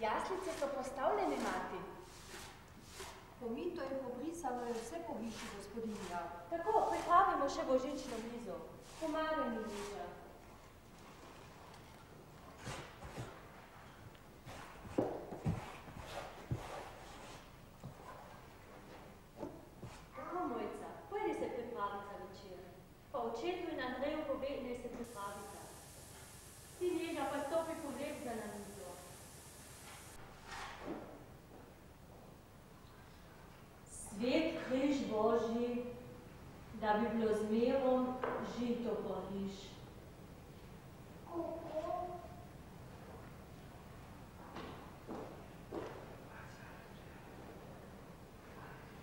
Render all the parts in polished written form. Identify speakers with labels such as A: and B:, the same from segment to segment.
A: Jaslice so postavljene, mati.
B: Pomito je pobrisano, je vse poviši, gospodinja.
A: Tako, pripravimo še božično mizo. Pomagaj mi, Liža. Tako, mojca, pojdi se pripraviti za večer. Pa očetu in Andreju pove, ne se pripravita. Ti, Liža, pa stopi pogled za na mizo. Svet križ Božji, da bi bilo z mirom žito poriš.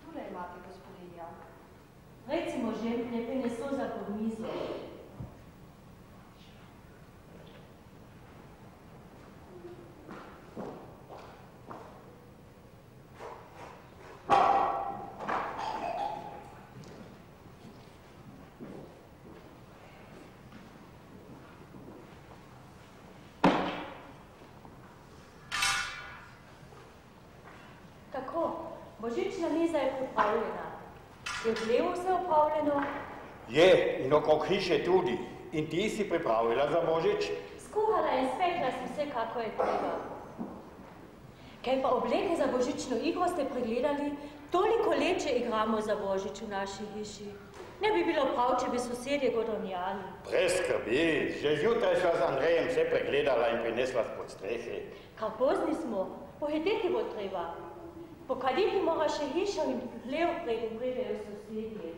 B: Tule imate, gospodinja.
A: Recimo že, ne prineso za pod mizo. Božična miza je pripravljena. Je v levo vse opravljeno?
C: Je, in okrog hiše tudi. In ti si pripravila za Božič?
A: Skuhala in spekla sem vse, kako je treba. Kaj pa obleke za božično igro ste pregledali? Toliko let, če igramo za Božič v naši hiši. Ne bi bilo prav, če bi sosedje godonjali.
C: Brez skrbi, že zjutraj sva z Andrejem vse pregledala in prinesla spod strehe.
A: Kaj pozni smo, pohiteti bo treba. Pokaditi mora še hišo in hlev, preden pridejo sosedje.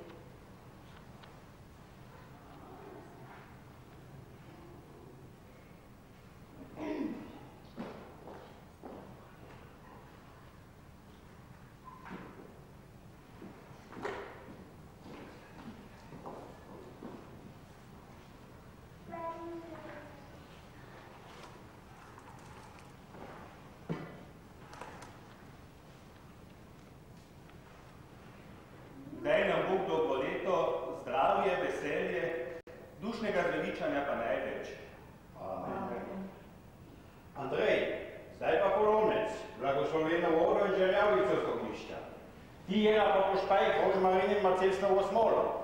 D: Daj nam Bog dobro leto, zdravje, veselje, dušnega zveličanja pa največ.
C: Amen. Andrej, zdaj pa polomec, blagoslovena vodo in željavico z ognjišča. Ti jela pa pošpaj rožmarin in macesnovo smolo.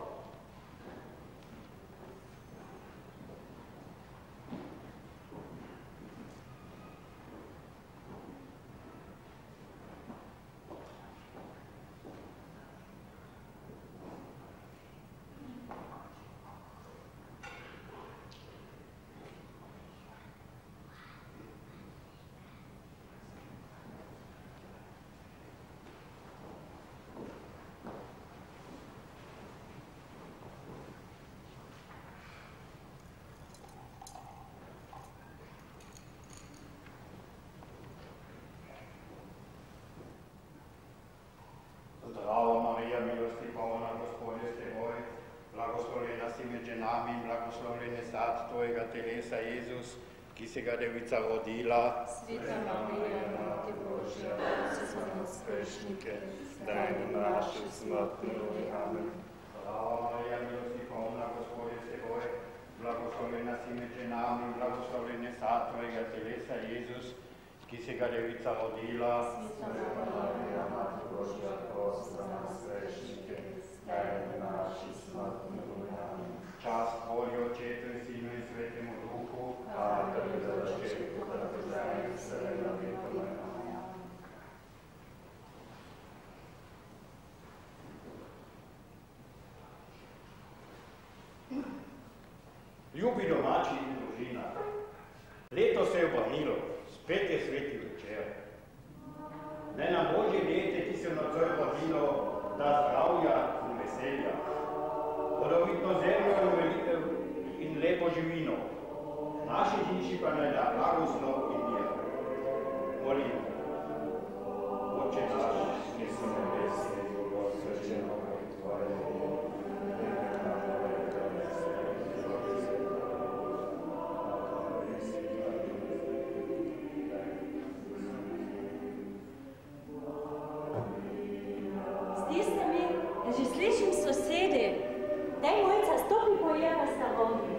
C: Zdravo, Marija, milosti polna, Gospod je s teboj, blagoslovljena si med ženami in blagoslovljen je sad tvojega telesa, Jezus, ki si ga devica rodila.
E: Sveta Marija, Mati Božja, prosi za nas grešnike, zdaj in v naši smrtni uri. Amen.
C: Zdravo, Marija, milosti polna, Gospod je s teboj, blagoslovljena si med ženami in blagoslovljen je sad tvojega telesa, Jezus, ki si ga devica rodila.
E: Sveta Marija, Mati Božja, prosi za nas grešnike, zdaj in v naši smrtni uri. Amen.
C: Čast tvoj Očetu in Sinu in Svetemu Duhu,
E: kakor je v začetku, tako zdaj in vselej na vekove. Amen.
C: Ljubi domači in družina, leto se je obrnilo, spet je sveti večer. Naj nam Božje dete, ki se nocoj rodilo, da zdravja in veselja, rodovitno zemljo in lepo živino, naši hiši pa naj da blagoslov in mir. Molimo. Oče naš, ki si na nebesih, posvečeno bo tvoje ime, neka nam poveda
A: Zdi se mi, da že slišim sosede. Daj, Mojca, stopi pojeva starovi.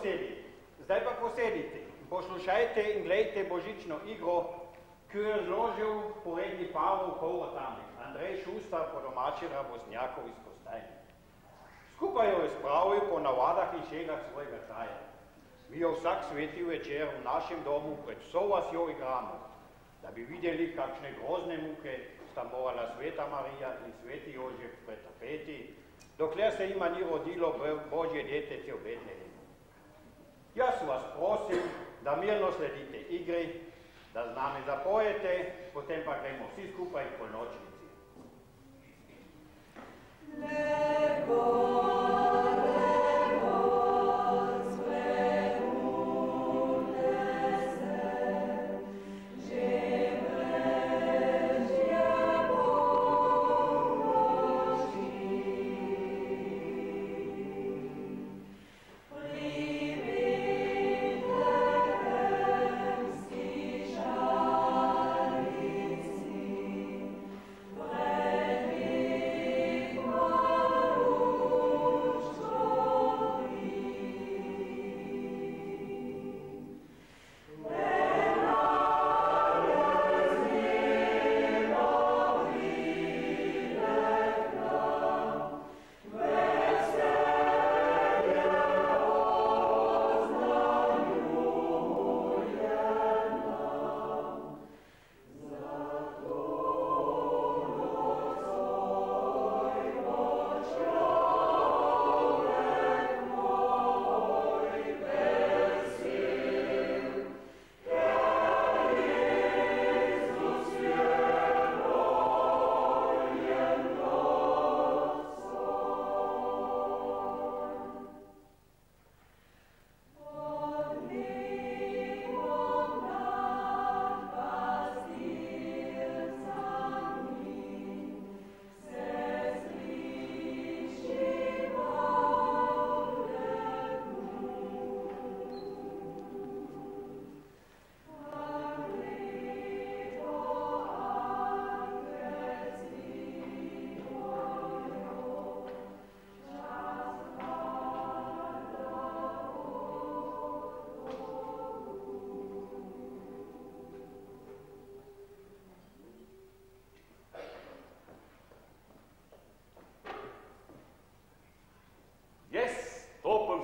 C: sedi. Zdaj pa posedite. Poslušajte in gledajte božično igro, ki jo je zložil poredni Pavel Kovratanik, Andrej Šustar, po domači Rabosnjakov iz Kostajne. Skupaj jo je spravil po navadah in šegah svojega kraja. Mi jo vsak sveti večer v našem domu pred vso vasjo igramo, da bi videli, kakšne grozne muke sta morala sveta Marija in sveti Jožef pretrpeti, dokler se jima ni rodilo Božje detece v Betlehemu. Jaz vas prosim, da mirno sledite igri, da z nami zapojete, potem pa gremo vsi skupaj k polnočnici.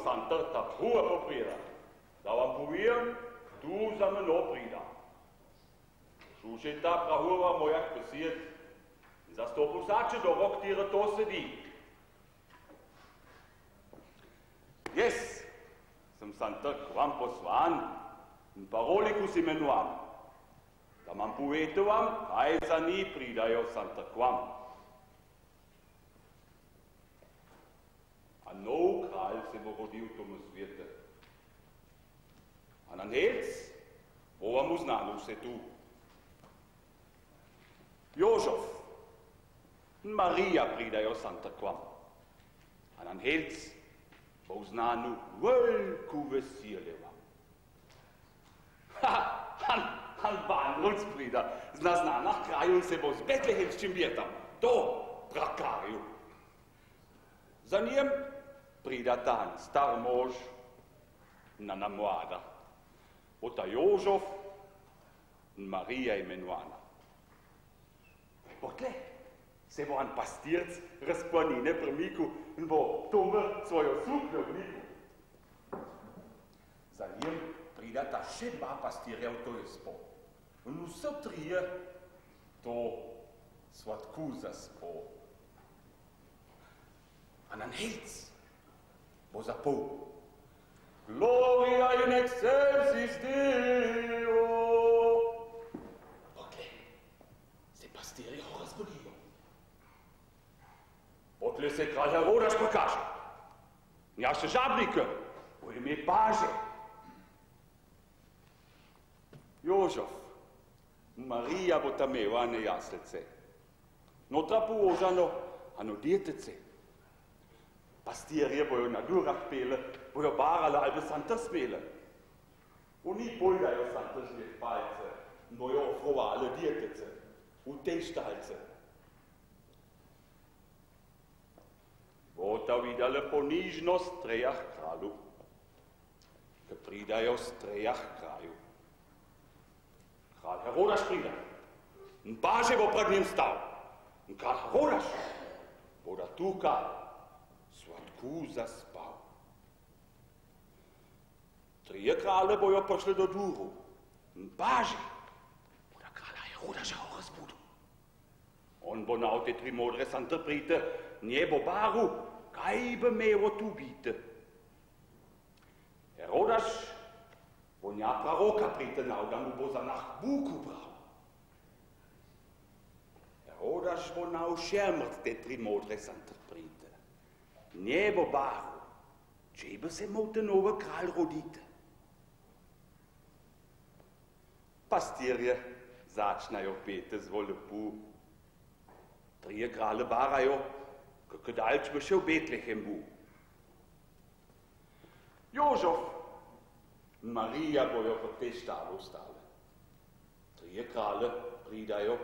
F: Sam trta hura poprira, da vam povem, tu za menoj prida. Slušajte, prahura moja besed, zastopil vsače do rok, tira to sedi. Jaz sem sam trk vam poslan in parolikus imenovan, da vam povete vam, kaj za ni pridajo sam trk vam. A nov kralj se bo rodil v tomu svete. A na nec bo vam uznano vse tu. Jožef in Marija pridajo Santa k vam. A na nec bo uznano veliko veselje vam. Han Banruc prida, z naznanah kraju se bo z betlehemskim vjetam, to prakarju. Za njem prida dan star mož na mlada, ota Jožef in Marija imenovana. Potle se bo an pastirc razplanine premiku in bo tomr svojo suknjo vniku. Za njem pridata še dva pastirja v to izpo. In vse trije to svatku zaspo. A na nec bo zapol. Gloria in excelsis Deo. Potle se pastirja razbudijo. Potle se kralj Herodas pokaže. Njaše žabnike v ime paže. Jožef in Marija bo tam imela ne jaslice. Notra položano, ano djetece. Pastirje bojo na durah pele, bojo barale albe Santa smele. Oni pojdajo Santa žleh palce, bojo ofrovale djetece, v te štalce. Bota videla ponižnost trejah kralu. ki pridajo z trejah kraju. Kralj Herodaš pride, in paže bo pred njim stal. In kralj Herodaš bo da tuka sladku zaspal. Trije kralje bojo prišli do dvuru, in paži bo da kralja Herodaša razbudil. On bo nao te tri modre santrprite, nje bo baru, kaj bi imelo tu biti. Herodaš bo nja praroka pritenal, da mu bo za nah buku bral. Herodaš bo nao šermrt te tri modre santrprite. Nje bo baru, če bi se mol te nove kralj rodite. Pastirje začnajo pete zvolepu. Trije kralje barajo, kako dalč bi še v Betlehem bu. Jožef in Marija bojo po te štale ostale. Trije kralje pridajo,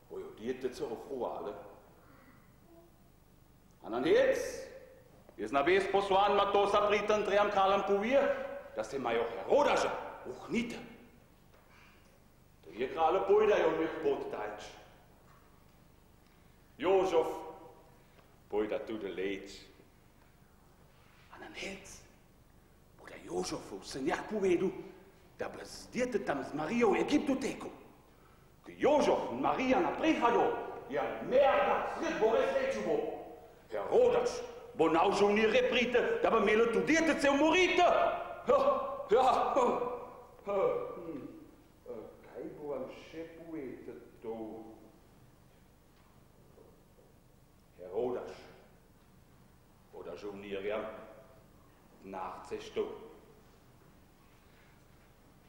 F: bojo djetece ofrovale. A na nec je z nabes poslan Matosa priten trejam kraljem povije, da se imajo Herodaža uhnite. Trije kralje pojdajo njih pot dalč. Jožef pojda tudi leč. A na nec bo da Jožefu senjak povedal, da bi z djetetem z Marijo v Egiptu tekel. Ko Jožef in Marija naprej hado, je merda sred bo res reču bo. Herodaš bo navžal ni reprite, da bi imelo tu djetece umorite. Kaj bo vam še povedati to? Herodaš bo da žovnirjam narce što.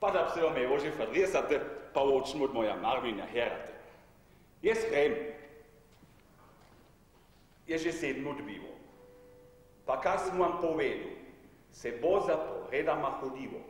F: Pa da bi se vam evo že fadresate, pa očem od moja Marvina herate. Jaz hrem, je že 7 odbivo. Pa kar sem vam povedal, se bo za poredama hodivo.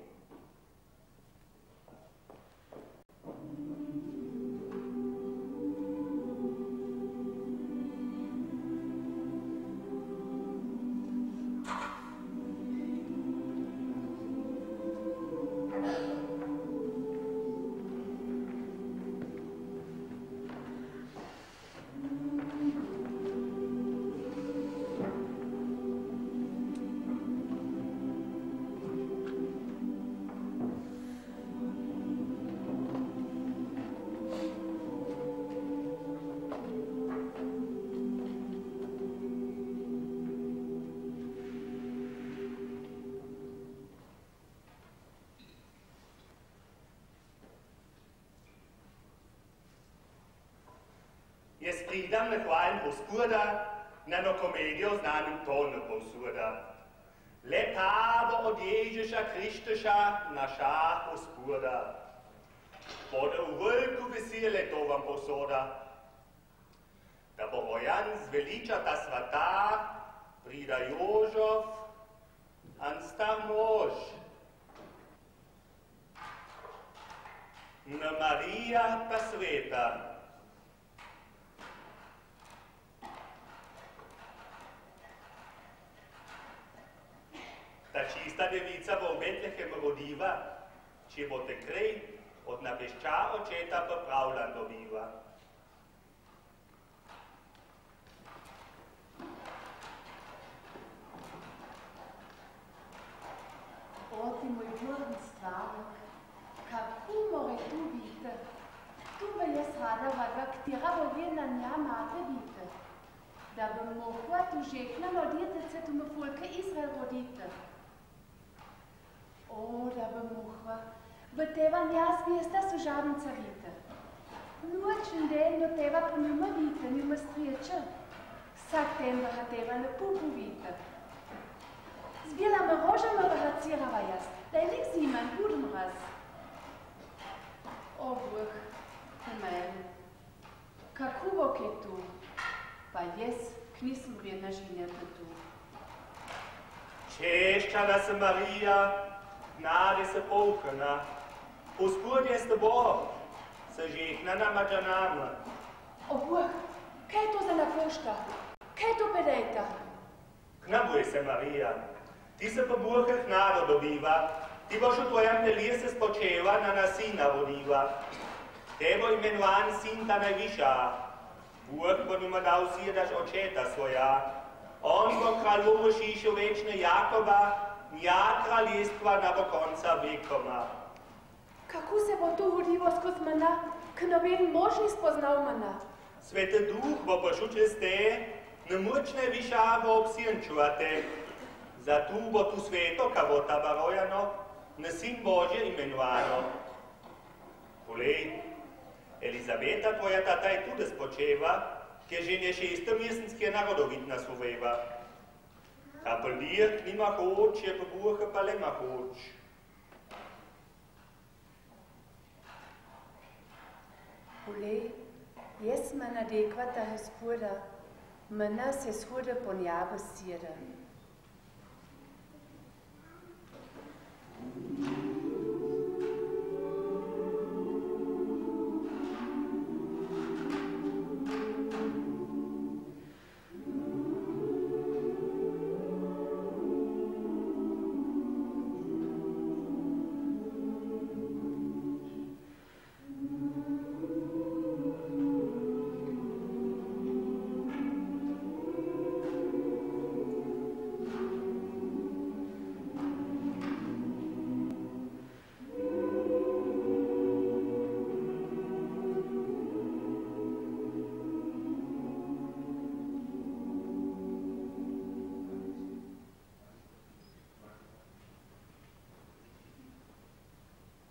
D: Jaz pridam na hvalim Gospoda, na eno komedijo znanim tonu povsuda. Letavo od Ježiša Krištuša, naša Gospoda. Bodo v veliko vesele to vam posoda, da bo rojan zveličata svata, prida Jožef, an star mož. Na Marija pa sveta. Ta čista devica bo v Betlehem rodiva, če bo te krej od napešča očeta popravljan dobiva.
G: O, ti moj blodni stvarnik, kako more tu biti? Tu bi jaz rada vaga, katera bo vedna nja mate biti. Da bi mohla tu žeknano djetece tu me folke Izrael rodite. O, da bi mohla, v teva nja zvijesta služavnica vite. Noč in den do teva pa njima vite, njima striječe. Vsak ten vaha teva lepo povite. Z bielama rožama vaha cirava jaz, da je lik ziman, budem raz. O, Bog, pomen, kako bo ke tu, pa jaz knisem vredna žinjata tu.
D: Češčana se Marija, gnade se polkana, Gospod je s tebo, se žehnana mađanama.
G: O, Bog, kaj je to za napošta? Kaj je to pedejta?
D: Knabuj se, Marija, ti se po Boga gnado dobiva, Ti boš v tvojem telese spočeva na sina vodiva. Te bo imenovan sin ta najviša. Bog bo njima dal sedež očeta svoja. On bo kralj v šišu večne Jakoba, nja kraljestva na bo konca vekoma.
G: Kako se bo to vodivo skozi mena, k noben možni spoznal mena?
D: Sveti duh bo prišel čez te, na močne viša bo obsjenčuvate. Zato bo tu sveto, ka bo ta barojano, na sin Božje imenovano. Kolej, Elizabeta, tvoja tata je tudi spočeva, ki že ne 6. mesenske narodovitna suveva. Kapel dirk nima hoč, je pa buha pa lema hoč.
G: Kolej, jaz me nadekvata Gospoda, mene se shode po njavu sire.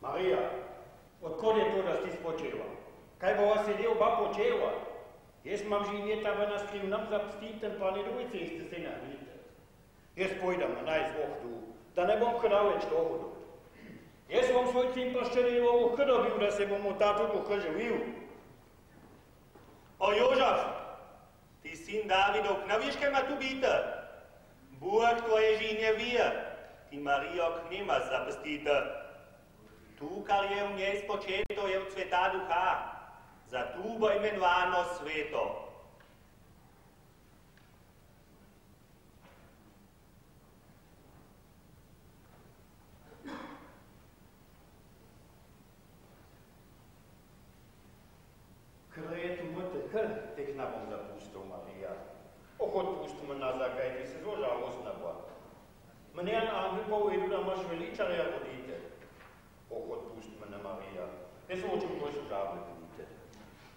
C: Marija, odkod je to, da si spočeva? Kaj bo vas sedel oba počeva? Jaz imam živjeta v naskrivnem zapstiten, pa ne dvojce in ste se nahnite. Jaz pojdem na najzvoh tu, da ne bom hodal več to hodot. Jaz bom svoj cim paščerevo dobil, da se bom ta tudi živil.
D: O Jožaf, ti sin Davidov, na viš, kaj ima tu bite? Bog tvoje žinje vije, ti Marijo k njima zapstite. Tu, kar je v njej spočeto, je v cveta duha, za tu bo imenovano sveto.
C: Kretu mute, te k nam bom zapustil, Marija. Ohod pusti me nazaj, kaj ti se zelo žalostna bo. Mene je angel povedal, da imaš veličarja hodite. Ohod pusti me, Marija. Jaz hočem tvoj služabne hodite.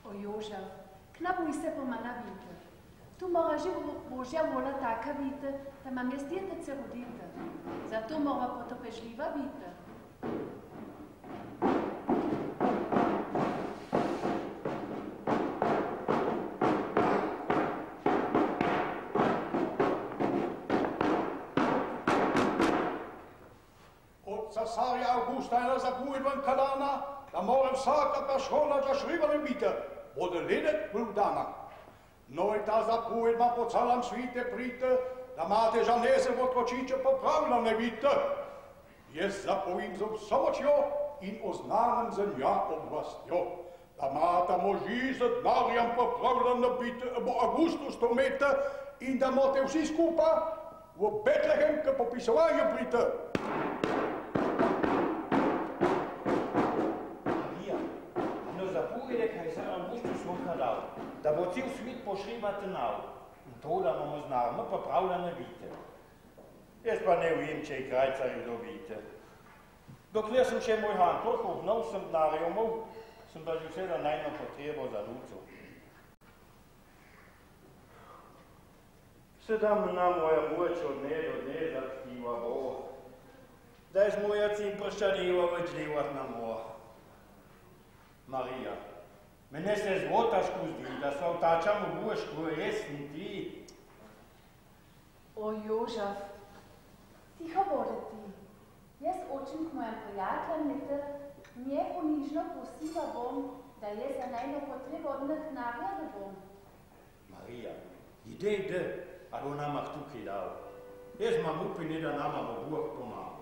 G: O Jožaf, k nabuj se po mena vite. Tu mora že Božja vola taka vite, da mam jaz djetece rodite. Zato mora potrpežljiva vite.
H: Cesarja Augusta ena zapovedban kalana, da mora vsaka persona zašrivane biti, bude ledet vdana. No in ta zapovedba po celem svite prite, da imate žaneze v odpočiče popravljene biti. Jaz zapovim z vso močjo in oznanem z nja oblastjo, da imate moži z denarjem popravljene biti, bo Augustus to mete in da imate vsi skupaj v Betlehem k popisovanju prite.
C: Da bo cel svet pošribati nav in to, da bomo znamo popravljene vite. Jaz pa ne vem, če je krajcarju dobite. Dokler sem še moj han toliko obnov sem denarja imel, sem pa že vse da najno potrebo za luco. Sedam na moja moč od dne zaptiva bo, da je z moja cim prščadeva večdevat na moja. Marija. Mene se zvotaško zdi, da so vtačamo buško, jaz in ti.
G: O Jožaf, tiho bode ti. Jaz očem k mojem prijateljem lete, nje ponižno posiva bom, da je za najno potrebo od denarja ne bom.
C: Marija, ide, a bo nama tukaj dal. Jaz imam upanje, da nama bo Bog pomagal.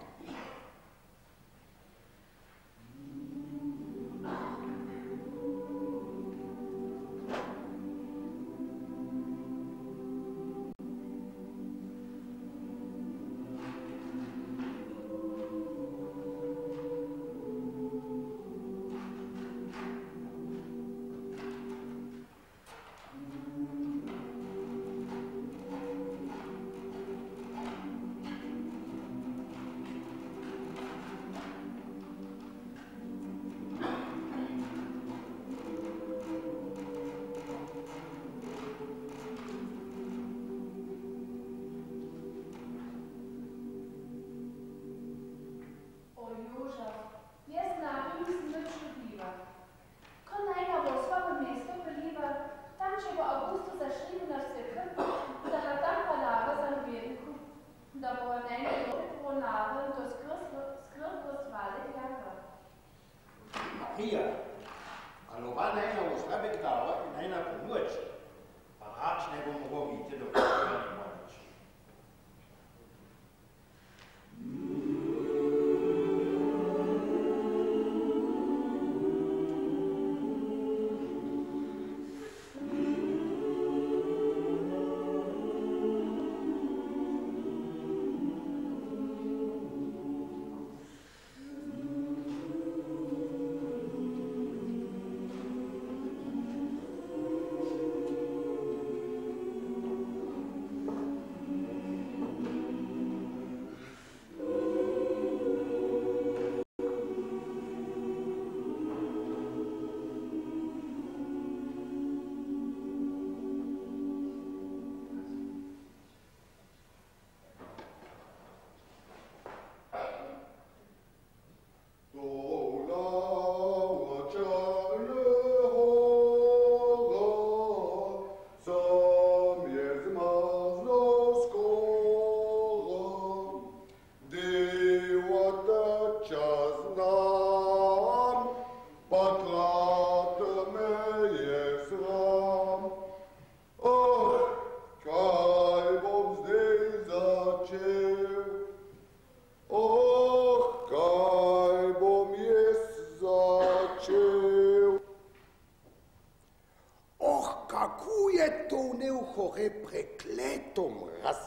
I: je to neuhore prekleto mraz.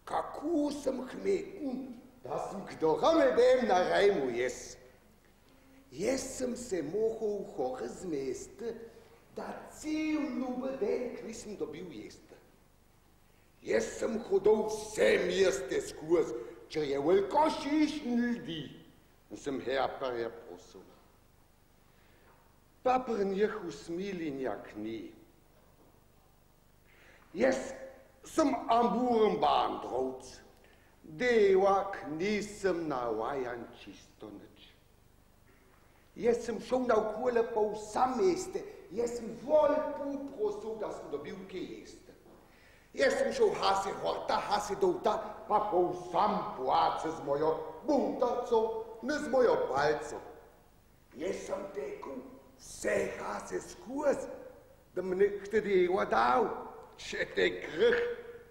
I: Kako sem hmeten, da sem k dorame vem na rajmu jes. Jaz sem se mohel hore zmesti, da cel nube den nisem dobil jesti. Jaz sem hodil vse mjeste skozi, če je velikošišni ljudi, in sem herperje prosil. Pa pri njih usmilinjak ni. Jaz sem amburen bandrovc, devak nisem navajan čisto nič. Jaz sem šel naokole po vsem meste, jaz sem volpu prosil, da sem dobil kaj jesti. Jaz sem šel hase horta, hase dolta, pa po vsem plače z mojo buntarco, ne z mojo palco. Jaz sem tekel vse hase skozi, da mi nekdo deva dal, če te greh,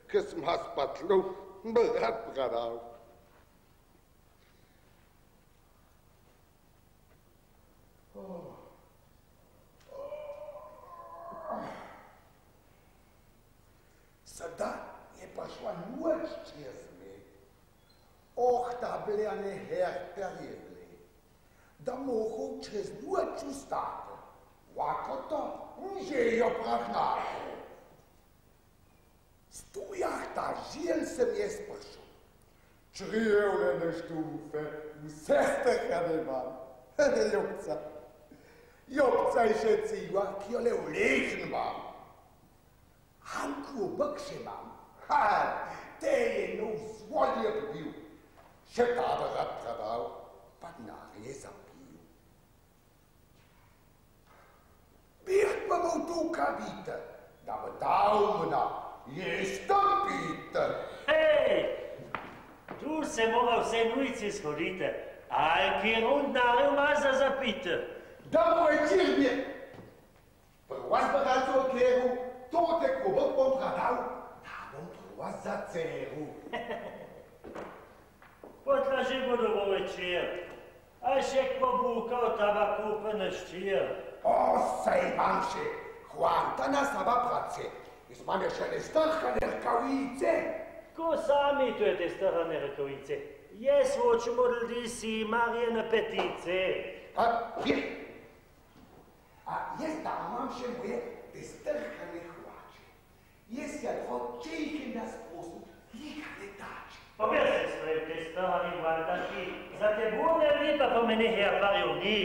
I: ki sem has patlov, brat pradal. Sada je pa šla noč čez me. Da bljane herper je ble. Da mohel čez noč ustati. Ovako to, že jo prahnati. Stojah ta žil sem jaz prišel. Črevljene štufe, vse steha nemam. Jopca je še civa, ki jo le vlečen mam. Hanku obak še mam. Te je nov zvolje bil. Še tabera pradal, pa denar je zapil. Birt pa bom tukaj vidite, da bo dal mna, jeste pite.
J: Hej, tu se mora vse nujci shodite. Alki rundnare ima za zapite.
I: Da bo večer mir. Prva zbiralcu okleru, to te kubok bom pradal, da bom prva za ceru.
J: Potlaži bodo bo večer, a še ko buka od tabaku pa naščir.
I: O, sej vam še, hvanta na saba prace, iz mame še ne strhane rkavice.
J: Ko sami tu je te strhane rkavice? Jaz hočem od ljudi si marjene petice.
I: Jaz da imam še moje te strhane hlače. Jaz je odčejken da sposobim likane tače.
J: Pobjer se svoje te strhane hlače, za te burne lipa po meni herparju ni.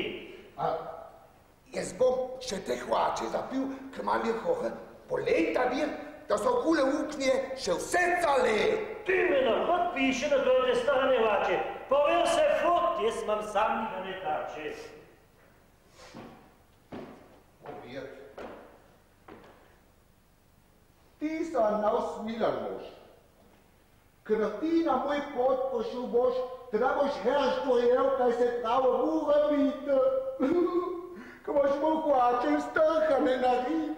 I: Jaz bom še te hlače zapil, k imam je hohe poleta bir, da so kule uknje še vse cale.
J: Ti me narod piše na to te strhane hlače. Pobjer se furt, jaz imam sam likane tače.
I: Ti sa nausmilan mož. Kada ti na moj pot pošel boš, teda boš herš pojel, kaj se pravo bura vite. Ko boš mu hvačil strhane na rite.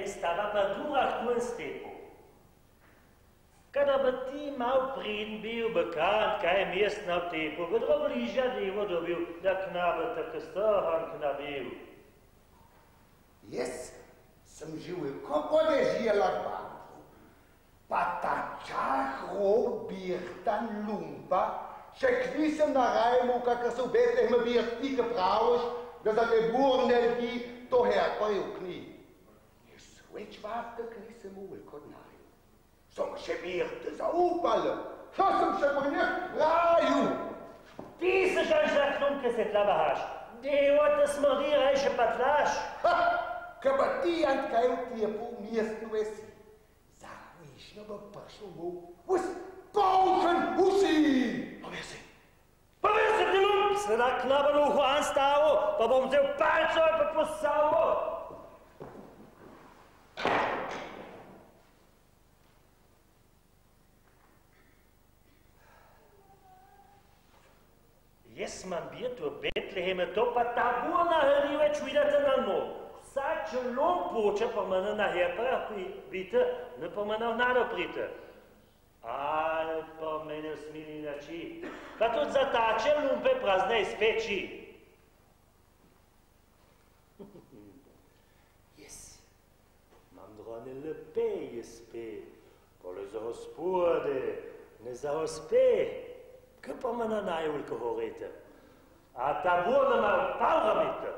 J: Stava pa durah tu in stepu. Kada bi ti mal preden bil bekant, kaj je mestna v tepu, bi drog bližja devo dobil, da knabe tako strhan knabil.
I: Jaz sem živel, ko podežjela banku, pa ta čah rog birtan lumpa, še kvi sem na rajmu, kakor so bete me birti, ki praviš, da za te burne ljudi to herpa je v knji. Več vartek nisem uvek kod naju. Som še birte zaupale. Što sem še po njih raju.
J: Ti se žal žaklom, ki se tlavahaš. Devo te smrdi rajše patlaš.
I: Ka pa ti antkaj v tepu mjestu vesi. Zahvišno bo prišel mu vs pouchen vsi.
J: Povej se ti lum, se na knabanu v Juan stavo, pa bom vzel palco pa posavo. Jaz imam biti v Betleheme, to pa ta burna hrni več vidite na nogu. Vsak če lumpuče pa mene na hepa bite, ne pa mene v nado prite. Ali pa mene v smili nači, pa tudi za tače lumpe prazne iz peči. Jes, mam drone lepe jespe, pole za gospode, ne za ospe, kaj pa mene najulko horete. A ta bude me odpavramite.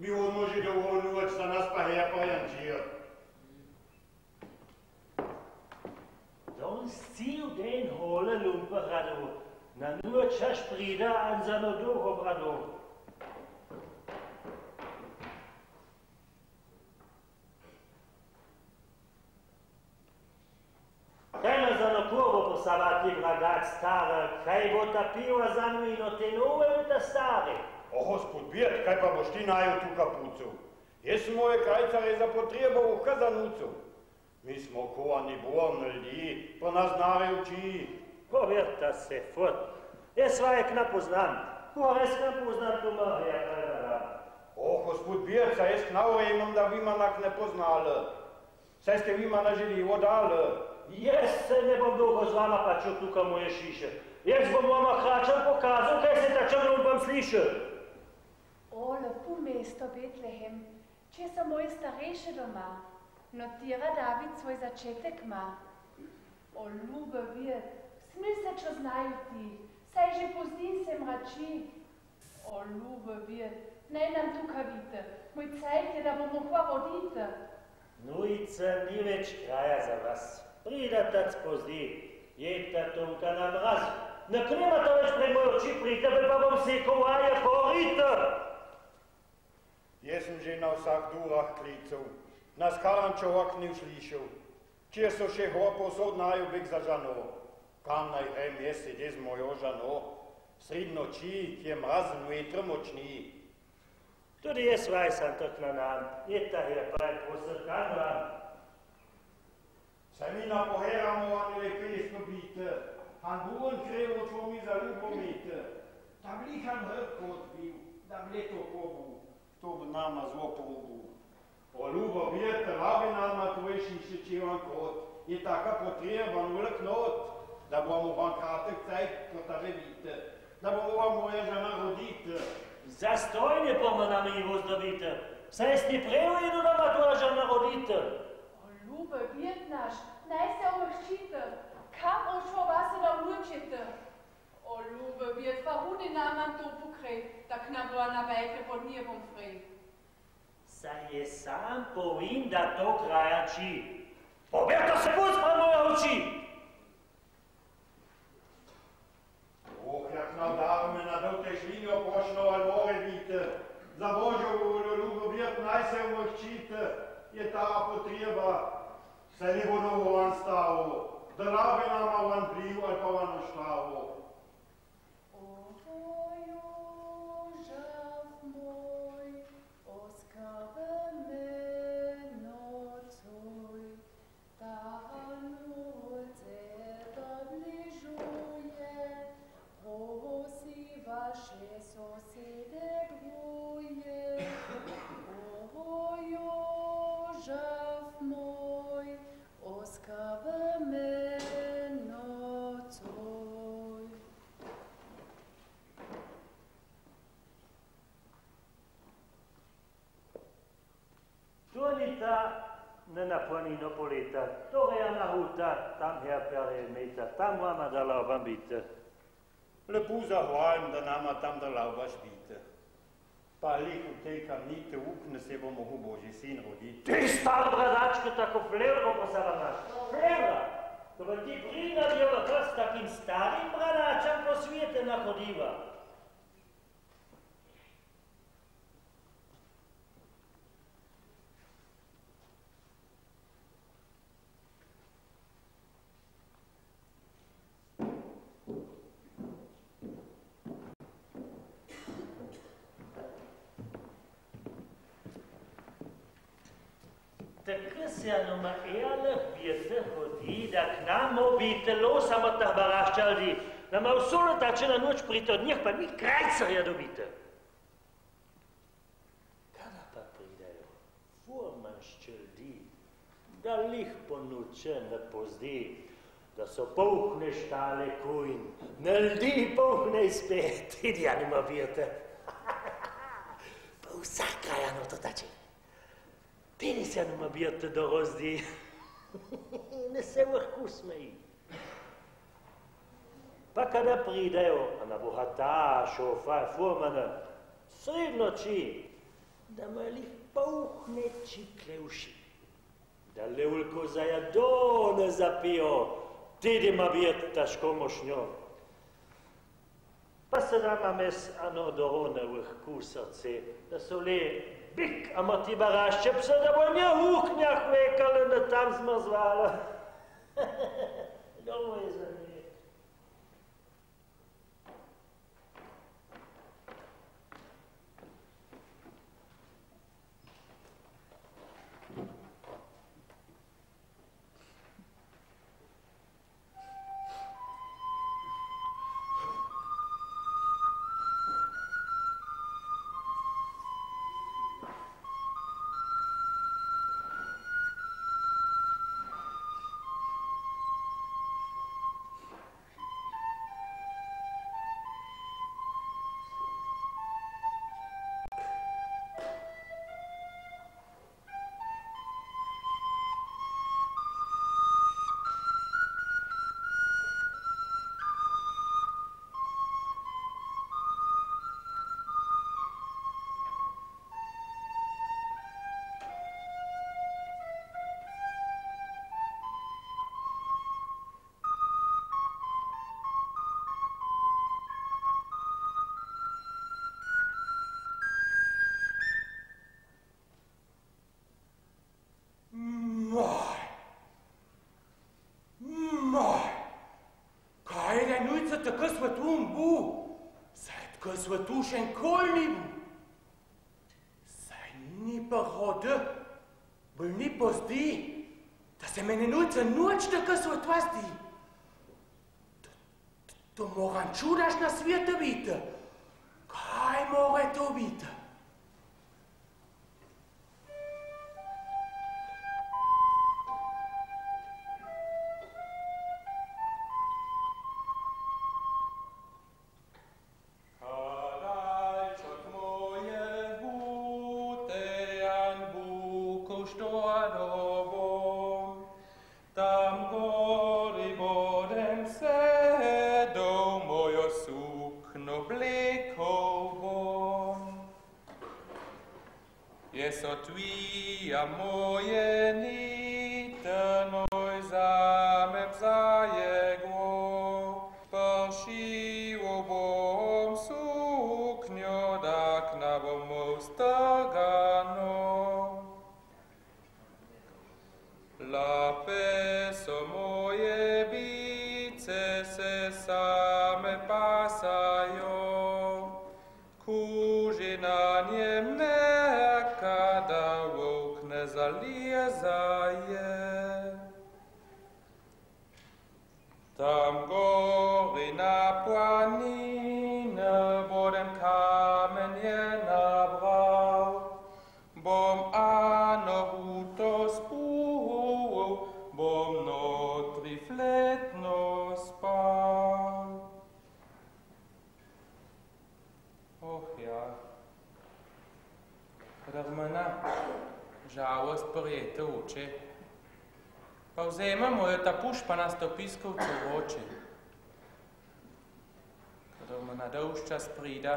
C: Mi odmoži dovoljnovač za nas pa hepa jančija.
J: Danes cel den hole lumpe rado, na noč až pride an za nodoho brado. Kaj me za nokovo posavati vragać stare, kaj bo ta piva za mino te nove ta stare?
C: O, gospod Birt, kaj pa boš ti najel tu kapucu? Jaz sem moje krajcare za potrebo v kazanucu. Mi smo kovani borni ljudi, pa nas znare uči.
J: Povjerta se, fot. Jaz svajek ne poznam. Res ne poznam tu mahja, kaj da dam.
C: O, gospod Birt, saj jaz knavojemam, da vi manak ne poznali. Saj ste vi mana želivo dali.
J: Jaz se ne bom dolgo z vama pačil tukaj moje šiše. Jaz bom vama kračem pokazal, kaj se ta črnumpam sliši.
G: O, lepo mesto Betlehem, če so moje starejše doma, notira David svoj začetek ma. O, ljube Virt, smil se, čo znajo ti, saj že pozdin se mrači. O, ljube Virt, ne nam tukaj vidite, moj cajt je, da bomo hva vodite.
J: Nujica ni več kraja za vas. Pridatac pozdi, jedta tonka na mraz. Ne kremata več pred moj oči prite, pa bom sekal vaje porite.
C: Jaz sem že na vsak durah klical, na skarančovak ni uslišal. Če so še ho posod naju bek za žano, kam naj grem jaz sedi z mojo žano, sred noči, ki je mrazen vetr močni.
J: Tudi jaz vaj sam tak na nam, jeta je pa je posrkan nam.
C: Saj mi napoheramo anile pesno bite, han buon krevo, čo mi za ljubo mite. Da blihan hrko odbil, da mleto kobu, to bi nama zlo porubu. O ljubo Birt, rabi nama tvoje šiše čivan kot, je taka potreba nulek not, da bomo vam kratek cajt potave vite, da bomo vam moja žena rodite.
J: Zastojne pa me nam i vozdobite, saj sti prevojedu da ma tvoja žena rodite.
G: O, ljube Birt naš, naj se omrščite, kam ošlo vas da vlučite. O, ljube Birt, pa hudi naman to pokrej, tak nabila na vejke pod njebom frej.
J: Saj je sam povin, da to krajači. Pobjerta se vod spred moja oči!
C: Oh, jak navdarme na dote šlinjo pošlo ali more vite, za Božjo voljo ljubo Birt naj se umrčite, je ta potreba, saj ne bo novo van stavo, da rabi nama van pliv ali pa van oštavo.
J: Ne naponi no poleta, to je na huta, tam her per meta, tam vama da lauban bite.
C: Lepo zahvalim, da nama tam da laubaš bite. Pa lik v tej kamnite ukne se bo mogu Božji sin roditi.
J: Ti star bradačko tako flevro posavanaš, flevra! To bo ti prinadjeva krs takim starim bradačam po svijete nahodiva. Така се нома еле биете ходи да к нам обите лосамата барашчалди. Нама усолата че на ноч притод них па ни крайца я добите. Kada pa pridajo, furmanščeldi, da lih po noče ne pozdi, da so polhne štale kujn, ne ldi polhne spet, idi ja nima bijete. Pa vsaka jano to tači. Tini se nima bijete do rozdi, ne se vrhu smeji. Pa kada pridajo, a na bohata, šofa, furmana, sred noči, da malih polhne čikle uši, da levulko zajado ne zapijo, tudi ma bijet taško mošnjo. Pa se dama mes ano dorone vrhu srce, da so le bik, a ma ti barašče psa, da bo nje huknjah vekale, da tam zmrzvala. Domo je za nje.
K: Така светлун бу, сетка светушен колни бу. Сай ни парода, бъл ни позди, да се мене нуца ноч така светвасти. То морам чудаш на света бита. Кай море то бита? Pa vzemamo jo ta pušpa na stopiskovcu v oči. Kadar mu na dolž čas prida,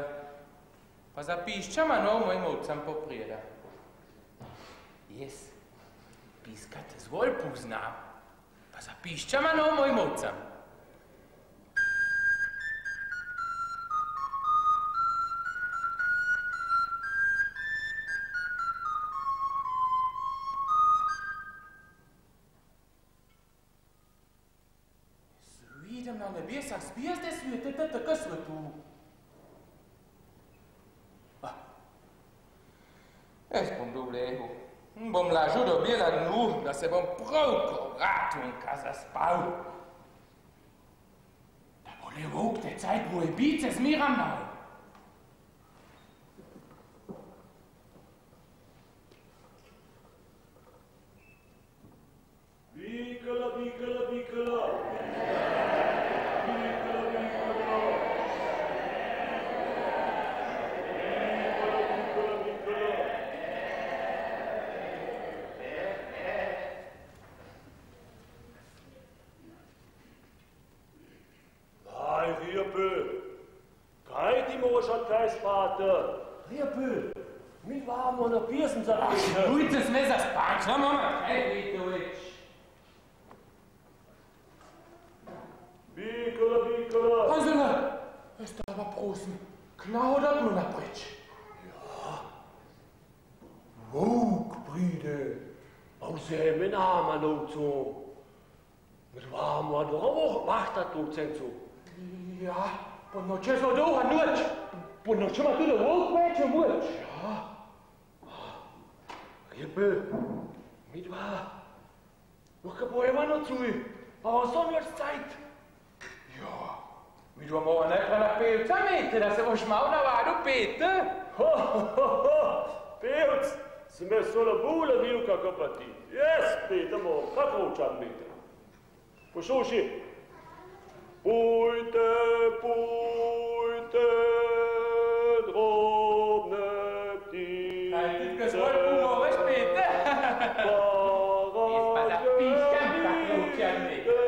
K: pa zapiščama nov mojim ovcam poprijeda. Jaz piskate zgolj poznam, pa zapiščama nov mojim ovcam. Na nebesah zvijezde svetete tako svetu. Jaz bom bil v lehu. Bom l'ajuto bine nu, dar se bom prăucă ratul în casa spau. Dar bole rog de Zeit, wo bice zmiram nau.
J: Bicălă, bicălă, bicălă!
L: Vater, Riepel, mit warm und ein Piersen sagt
K: Ach, gutes Messer, Spark, schau mal, hey, Deutsch.
L: Bicălă, bicălă!
K: Hansele, ăsta va prosim, knaudert nur nach Britsch.
L: Ja. Wog, Brüder, außer mein Arm noch so. Mit warm war doch auch wachtet noch so.
K: Ja, până ce s-o două anuci, până ce mă tu de wog merge mulți.
L: Ja. Riepel, mit war. Noch ein paar Jahre noch zu. Aber so wird Zeit.
K: Ja, mit war morgen nicht nach Pilz mit, dass er was mal war, du Peter.
L: Ho, ho, ho, Pilz, se me solo bule viu ca copati. Yes, Peter, mo, ca cocha Peter. Posluši, pujte, pujte, drobne ptice.
K: Kaj ti ga svoj pogoveš, Peter? Jaz pa da piškam ta cocha Peter.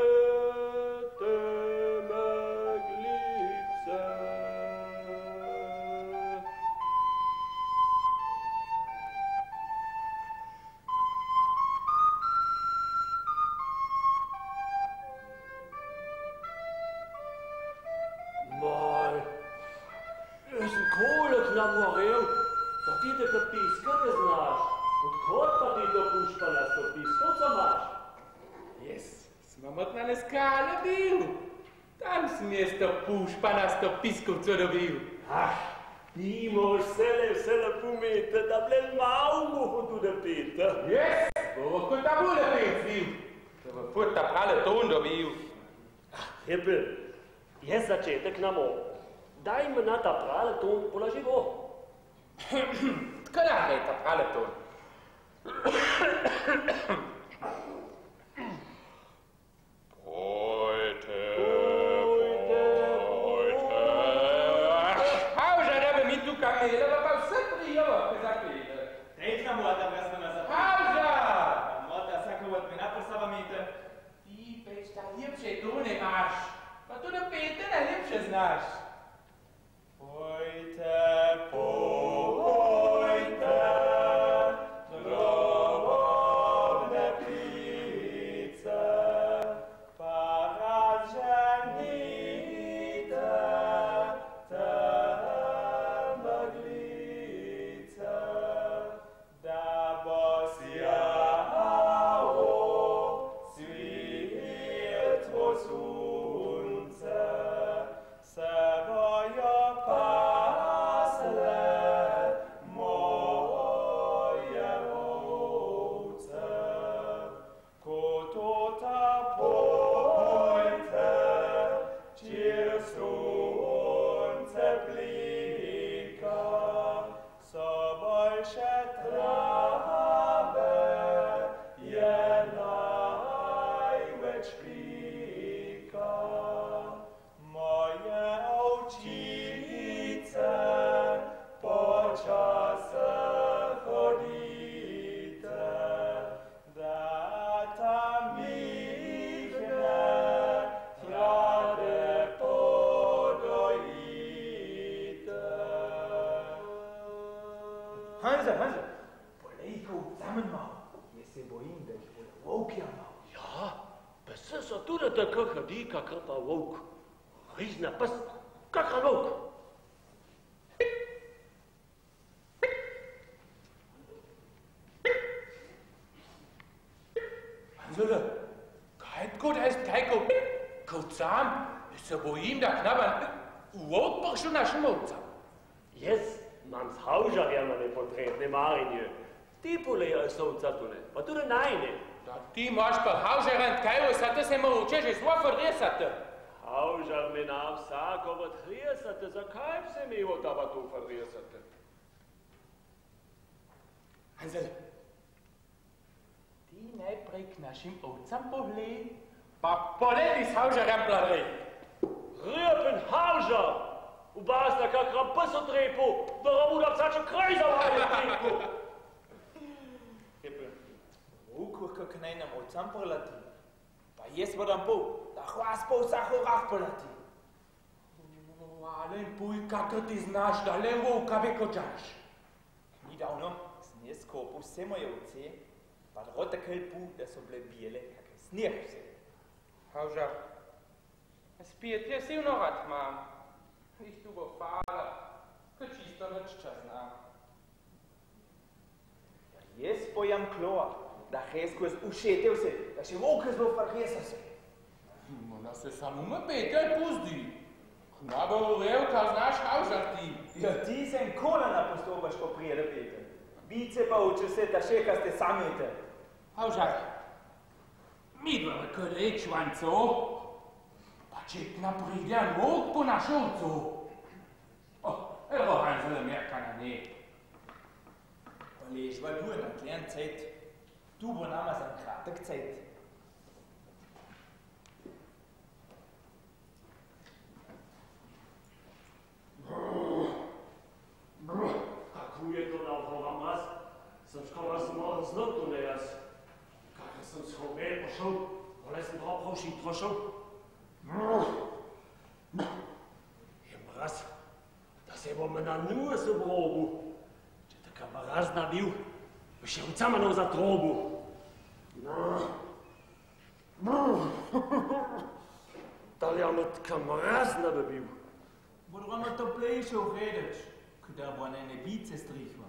K: Panasto piscovco dobiu.
L: Ah, Imo, sele pumete, da blel maumo tu de Peter.
K: Yes, vou contar bule Peter, viu? Vou futta prale ton dobiu.
L: Riepel, yes acete knamo. Dai me nata prale ton pola živo.
K: Tkala reta prale ton. Znaš. Pojte, pojte, drobne ptice, pa razženite te meglice, da bo sjalo svetlo sunce. Se bojo pasle moje ovce, ko tota pojte, čir sunce blika, so boljše trave je največ pika. Moje ovčice počase hodite, da tam mihne hlade podojite.
M: Hansa, polejko zusammen mal. Jaz se bojim, da jih bodo volk jamal.
L: Ja, pa se so tudi tako hodi, kakor pa volk. Rizna pes, kakor volk.
K: Hansele, kaj god heißt Teiko? Kot sam, se bojim, da knabbern volk brauchst du našem Mozart.
L: Yes, mans Hauser je me ne potrebne marinje. Ti poleja sovca tune, pa tudi najne.
K: Da ti imaš pa Haužer kaj vsate se moče že zelo verresate.
L: Haužer me na vsako odresate, zakaj bi se mi od taba tu verresate?
K: Hansel, ti najprej k našim ovcam poglej, pa poleti s Haužerem pladrej.
L: Riepen Haužer! U basna kak rampus od repu, da ramu da psače kraj zavali triku.
M: Ukur kak nejnem ovcam polati, pa jes vodam pol, da hvas pol vsako rah polati.
K: Ale puj, kako ti znaš, da le vovka ve kočaš.
M: Nedavno sem jaz kopil vse moje ovce, pa rotekel puh, da so bile bijele, kak snijeh vse.
K: Haužer, spijete je silno rad mam. Ich tu bo fala, ko čisto nič čas znam.
M: Jaz pojam kloa, da hesko je ušetel se, da še vovke zelo farhesa se.
K: Ona se samo me petel puzdi. Nabo revka znaš Haužer ti.
M: Ja, ti sem kolena postopaš, ko prijede Peter. Bice pa uče se, da še ka ste samite.
K: Haužer, mi dva kolej čvanco, pa četna pridja nog po našovcu. Evo Hansel merka na ne.
M: Pa lež valuje na klein Zeit. Tu bo nama za kratek Zeit.
L: Kako je to dal hovam raz? Sem škoda sem malo znal to ne jaz. Kakor sem s hovel pošel, ale sem prav šitro šel. Je mraz, da se bom na nos obrobil. Če taka mraz nabil, bi še vcamanov za trobu. Da li jam taka mraz nabil?
M: Bodo rano toplejše uredeč, da bo ne bice strihva.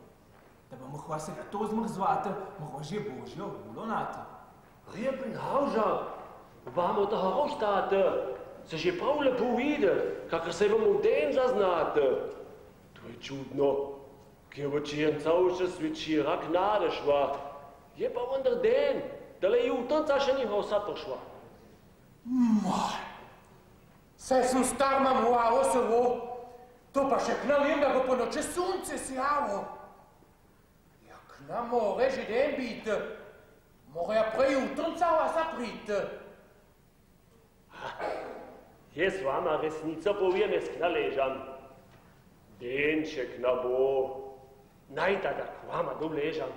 M: Da bomo hvase kto zmrzvate, mogo že božjo ulonate.
L: Riepen Haužer, vamo da harostate, se že prav lepo vide, kakor se vam v den zaznate. To je čudno, kjer bo čijem cauče svičira gnade šva. Je pa vendar den, da le jutanca še ni hausa pošva.
K: Moj, saj sem star mam uavo sovo, to pa še k nam vem, da bo po noče sunce sjavo. Jak nam more že den biti, more ja prej jutanca vasa priti.
L: Jaz vama resnico povem, jaz k naležam. Denček na bo, najda da k vama doležam.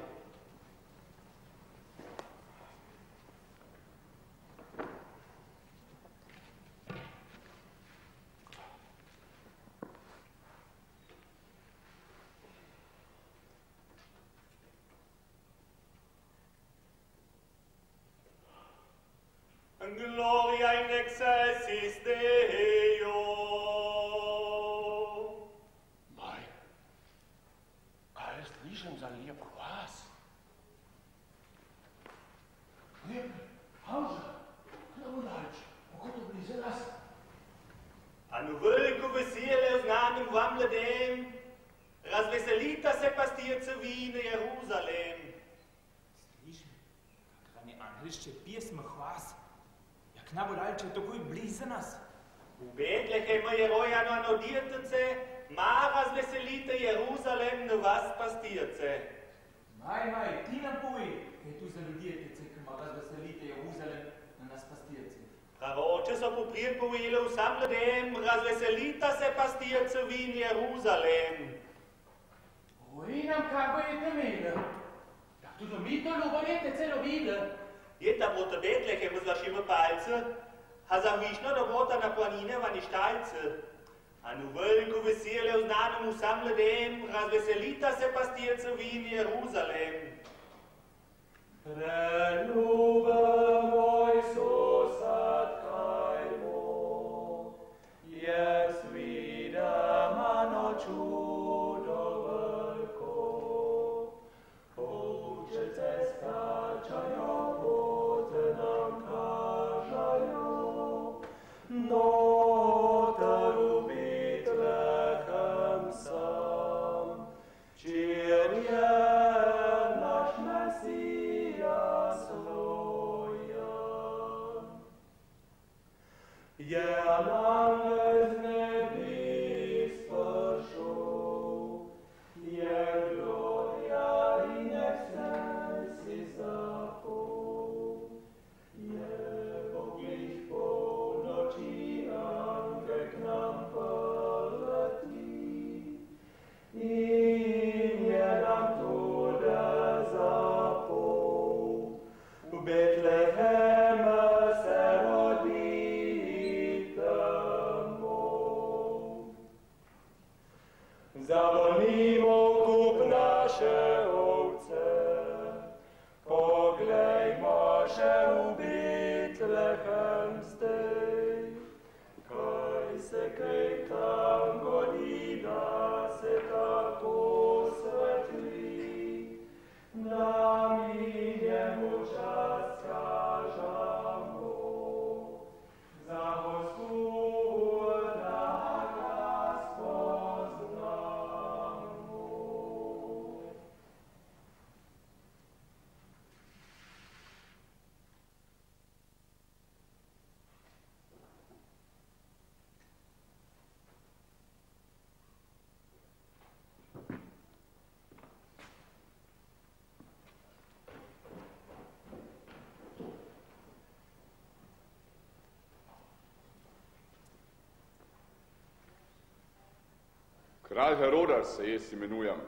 D: Gloria in excelsis Deo.
L: Maj, kaj slišim za lep glas? Riepen Haužer, kdo daleč, pokoto bliže nas?
D: A nu veliko veselje v znanem vam mladem, razveselita se pastirce vine Jeruzalem.
M: Sliš mi, kak rani anglišče pjesme hvas, jak nabo dalče takoj bliže nas.
D: V Betlehemu je rojano ano dirtece, ma razveselite Jeruzalem na vas pastirce.
M: Maj, ti nam povej, kaj tu za dirtece, ki ma razveselite Jeruzalem na nas pastirce.
D: Proroče so poprijed povedali vsem ljudem, razveselita se pastirce vin Jeruzalem.
K: Oj, nam kako je temele. Tak tudi mi to ljubovete celo vide.
D: Je ta bote Betlehemu zlašime palce, a za višno da bota na planine vani štalce. A nu veliko veselje v znanem vsem ljudem, razveselita se pastirce vin Jeruzalem.
E: Preljubimo Isusa tkajmo, jest vidimo čudo veliko. Ovčice skačajo, pote nam kažajo, noter v Betlehem sam, čir je naš
F: Kralj Herodas se jaz imenujem.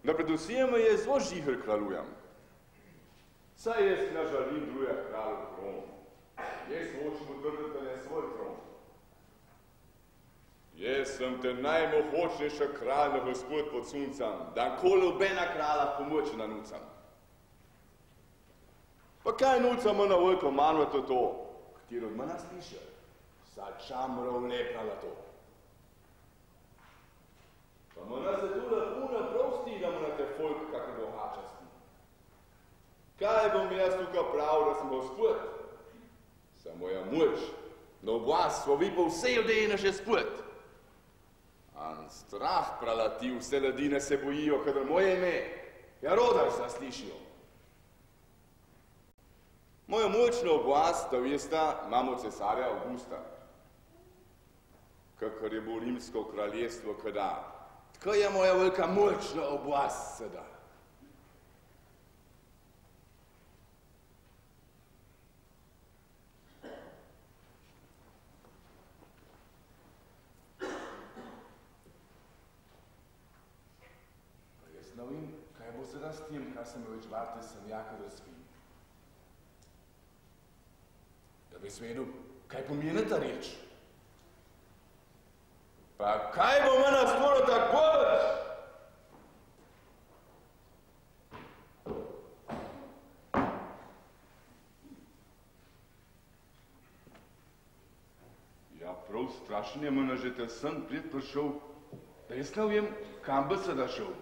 F: Na predvsem je zelo žihel kraljujem. Saj jaz ne želim drugega kralju tron. Jaz hočem utrditi na svoj tron. Jaz sem te najmohočnejša kralj, gospod pod suncem, da nikoli nobena kralja pomoči ne nucam. Pa kaj nucam na veliko manj to, katero od mene sliša? Vsa čamrov lepna na to. Pa mene se tu lepo naprosti, da mene te folk kako bohačasti. Kaj bom jaz tukaj prav, da sem gospod? Samo moja moč, no glas slovi po vsej odejne še spod. An strah pralati, vse ledine se bojijo, kadar moje ime Herodas zaslišijo. Mojo močno oblast, da veste, imamo cesarja Augusta, kakor je bilo rimsko kraljestvo kada. Tako je moja velika močna oblast sedaj. Jaz ne vem, kaj bo sedaj s tem, kar sem več varte sem jaka razvil. Da bi svedel, kaj pomeni ta reč. Pa kaj bo mene stvoril tak povedš? Ja, prav strašen je mene že te sen pred prišel, da jaz ne vem, kam bi se da šel.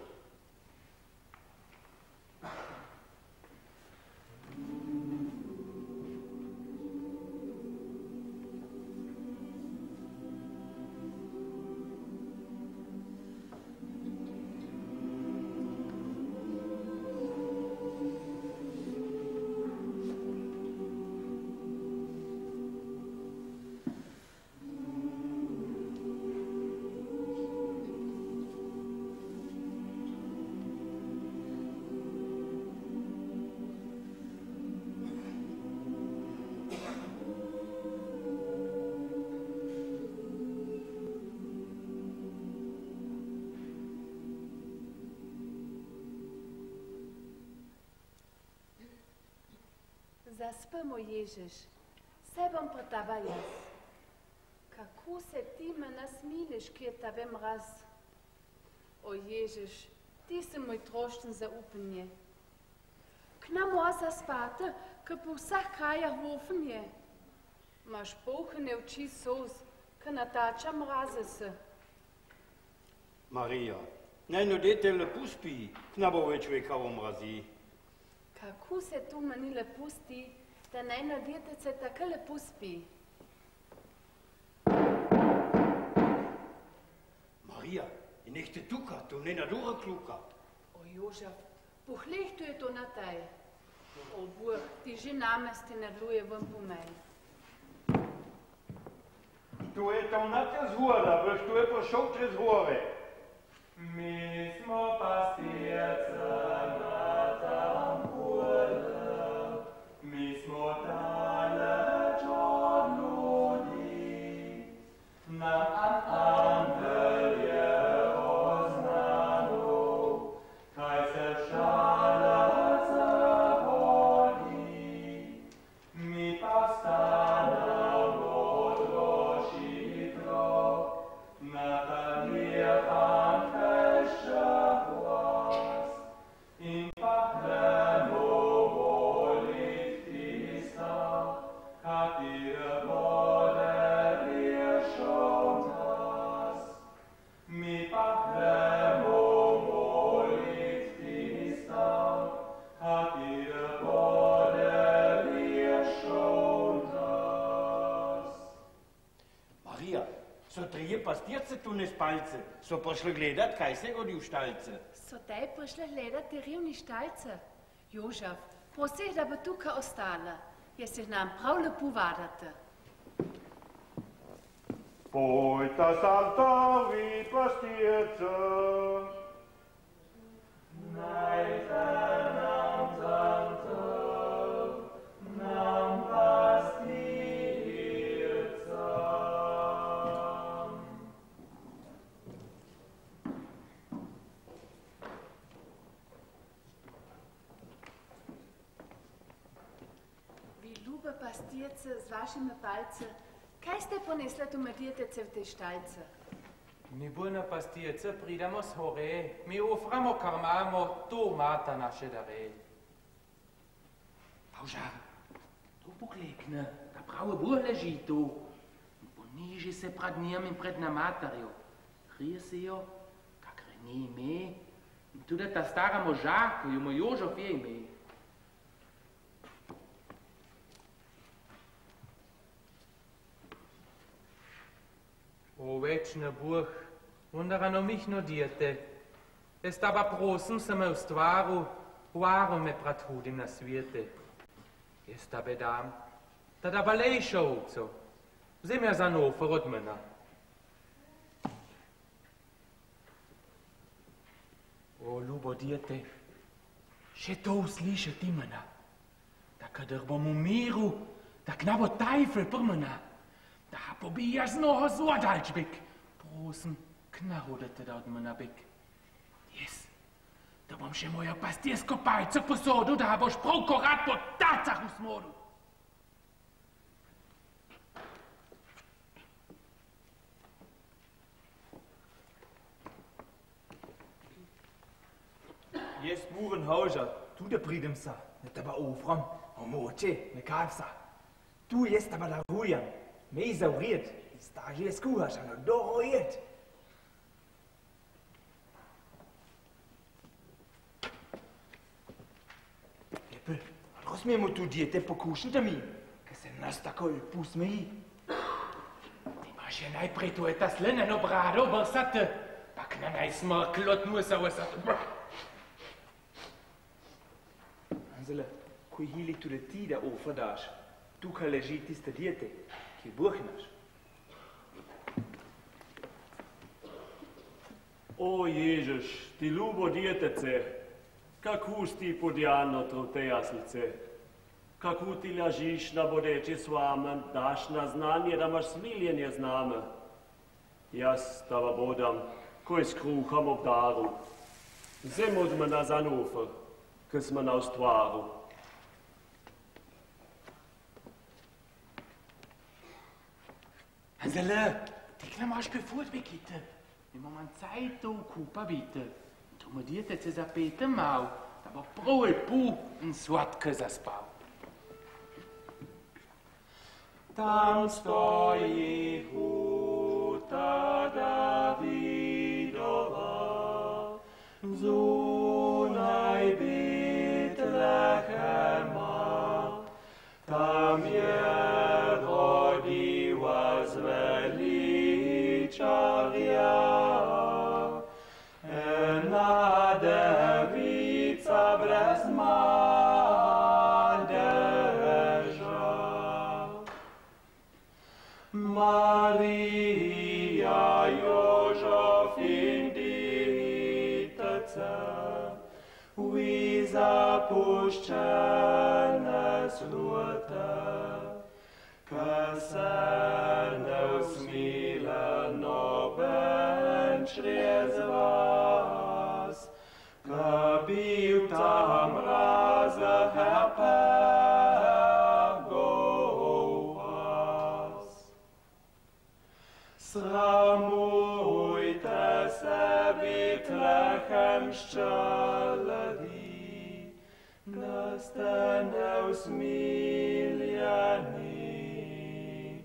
G: Zaspi, moj Ježiš, se bom po tebe jaz. Kako se ti me nasmiliš, ki je tebe mraz? O Ježiš, ti si moj trošten zaupanje. K nam moza spati, ki po vseh krajah hofen je. Maš pohne oči sos, ki natača mraze se.
C: Marija, naj nudete lepo spi, k nam bo več vekavo mrazi.
G: Kako se tu meni lepo sti, da naj na detece tako lepo spi?
C: Marija, in nech te tukaj, to ne na dura kluka.
G: O Jožef, pohleh tu je to na taj. O Bog, ti že namesti nadluje ven po mej.
C: Tu je tam na te zvoda, veš, tu je prišel čez gore.
K: Mi smo pastirce na tam pole, mi smo daleč od ljudi, nam angel je oznanil, kaj se šalec vodi, mi pa vstanemo odlož hitro, na tanir angel še glas, in pahnemo volit tista, katera vode rešil nas. Mi pahnemo volit tista, katera vode rešil nas.
C: Marija, so trije pastirce tu ne spalce, so prišli gledat, kaj se godi v štalce.
G: So tej prišli gledat te rivni štalce? Jožef, prosim, da bi tukaj ostala, jer se nam prav lepo vadate.
C: Pojta Santa, vi pastirce.
K: Najte nam Santa, nam pastirce.
G: pastirce z vašimi palce, kaj ste ponesla tu medjetece v te štalce?
K: Mi bujna pastirce pridemo z hore, mi uframo karmamo, tu mata naše dare.
N: Paužar, tu poklekne, ta pravo buh leži tu. Poniži se pred njim in pred namatarjo. Krije se jo, kak ne ime. In tudi ta stara moža, ko jo moj Jožef je ime.
K: O večna Buh, wunderano mich no dirte. Es aber prosim se me v stvaru, varo me prat hudim na svijete. Es da bedam, da balejša ovco. Zemlja za nofer od mena. O, ljubo dijete, še to uslišati mena, da kadar bom v miru, da knabo tajfel pr mena, da pobijaš z noho zvodalč bek. Prosim, knahodete da od mena bek. Jes, da bom še moja pastirsko pajco posodil, da boš prav korat po tacah usmodil.
M: Jaz buren Hauža, tu da pridem sa, ne teba ufram, omoče, ne kalpsa. Tu jaz teba darujem, me zauriet, staži je skuhaš, ano dorojet. Lepe, rozmijemo tu dijete pokušati mi, ka se nas takoj pusmeji.
K: Ti imaš je najprej tu ta sleneno brado brsate, pak na najsmrklot musa vsate.
M: Anzele, ko hili tudi ti da ofrdaš, tukaj leži tiste dijete, ki buhnaš.
L: O Ježeš, ti ljubo djetece, kako ti podjano te jaslice, kako ti ležiš na bodeči svamen, daš na znanje, da imaš smiljenje z name. Jaz tava bodam, ko s kruhom obdaru, zem od mena za nofer, ki smo na ustvaru.
K: Anzele, tekle imaš befurt bekite. Imamo man Zeit tu kupa bite. Tu mu djetece zapete mal, da bo prav lepo in sladko zaspal.
N: Tam stoji huta Davidova, zunaj Betlehema, tam je rodiła zveličarja, ena devica brez madeža. Marija, Jožef in ditece, vi zapuščene slute, ka se ne usmile noben črez vas, ka bil tam mraze herpegov vas. Sramujte se, Betlehemšče ljudi, da ste neusmiljeni,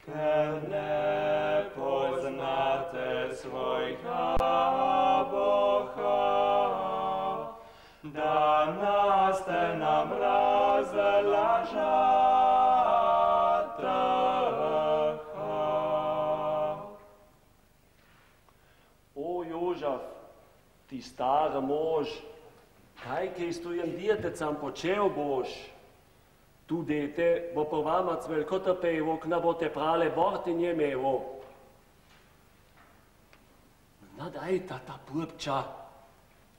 N: ker ne poznate svojega Boha, da nas te na mraze lažate.
L: O Jožef, ti stara mož, kaj s tujim djetecam počel boš? Tu dete bo po vama cvelko trpevo, kna bo te prale bortinje mevo. Nadaj ta pupča,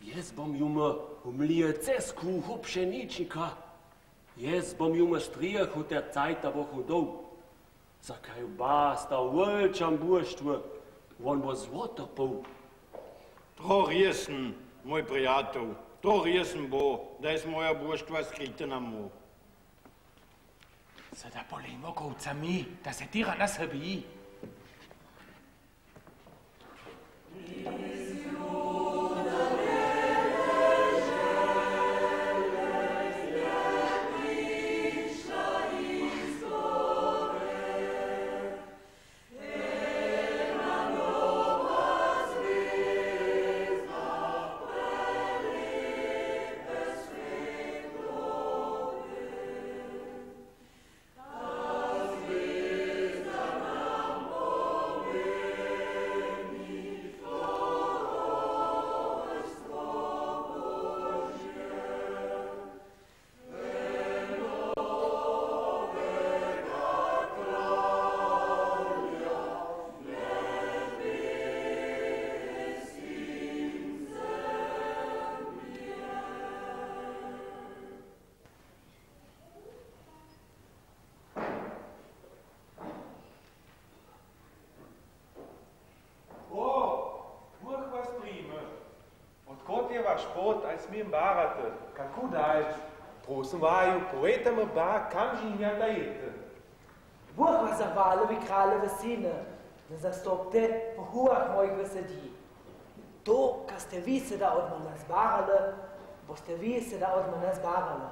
L: jaz bom jume v mlijece skuhu pšeničnika, jaz bom jume strijehu ter cajta bo hudov. Zakaj basta vlčam boštvo, on bo zvoto pol.
C: Troh jesen, moj prijatelj, troh jesen bo, da je moja boštva skrite na mu.
N: Så da bolimo kovcami, da se tira na sebi.
O: Šport, aj smiem bárate. Kako dáš? Prosím váju, povejte mi ba, kam žinja dajete?
P: Bůh vás zaválil kráľové syny, ne zastopte po húach mojich vesedí. To, kad ste vi seda od mene zbárali, boste vi seda od mene zbárali.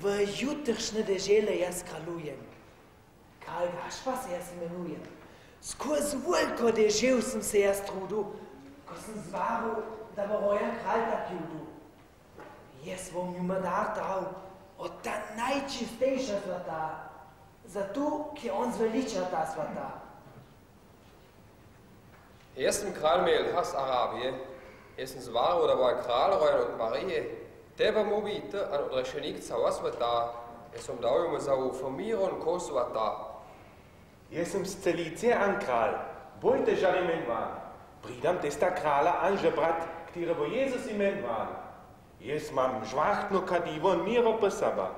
P: V jutršne dežele jaz kralujem. Kralj Gašpa se jaz imenujem. Skozi veliko dežel sem se jaz trudil, ko sem zvaril, da bo rojen kralj tak judu. Jaz bom njima dar dal od ta najčistejša sveta, zato, ki on zveliča ta sveta.
Q: Jaz sem kralj Melhas Arabije. Jaz sem zvaril, da bo kralj rojen od Marije. Teba mu biti an odrešenik cała sveta. Jaz sem dal jim za uformiron ko sveta.
O: Jaz sem z celice an kralj. Bojte žal imenovan. Pridam testa krala Anže brat, katero bo Jezus imenovan. Jaz mam žvahtno kadivo miro pa saba.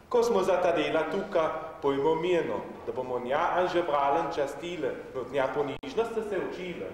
O: Ko smo za ta dela tuka, pojmo mirno, da bomo nja Anže bralen častile, no nja ponižnosti se učile.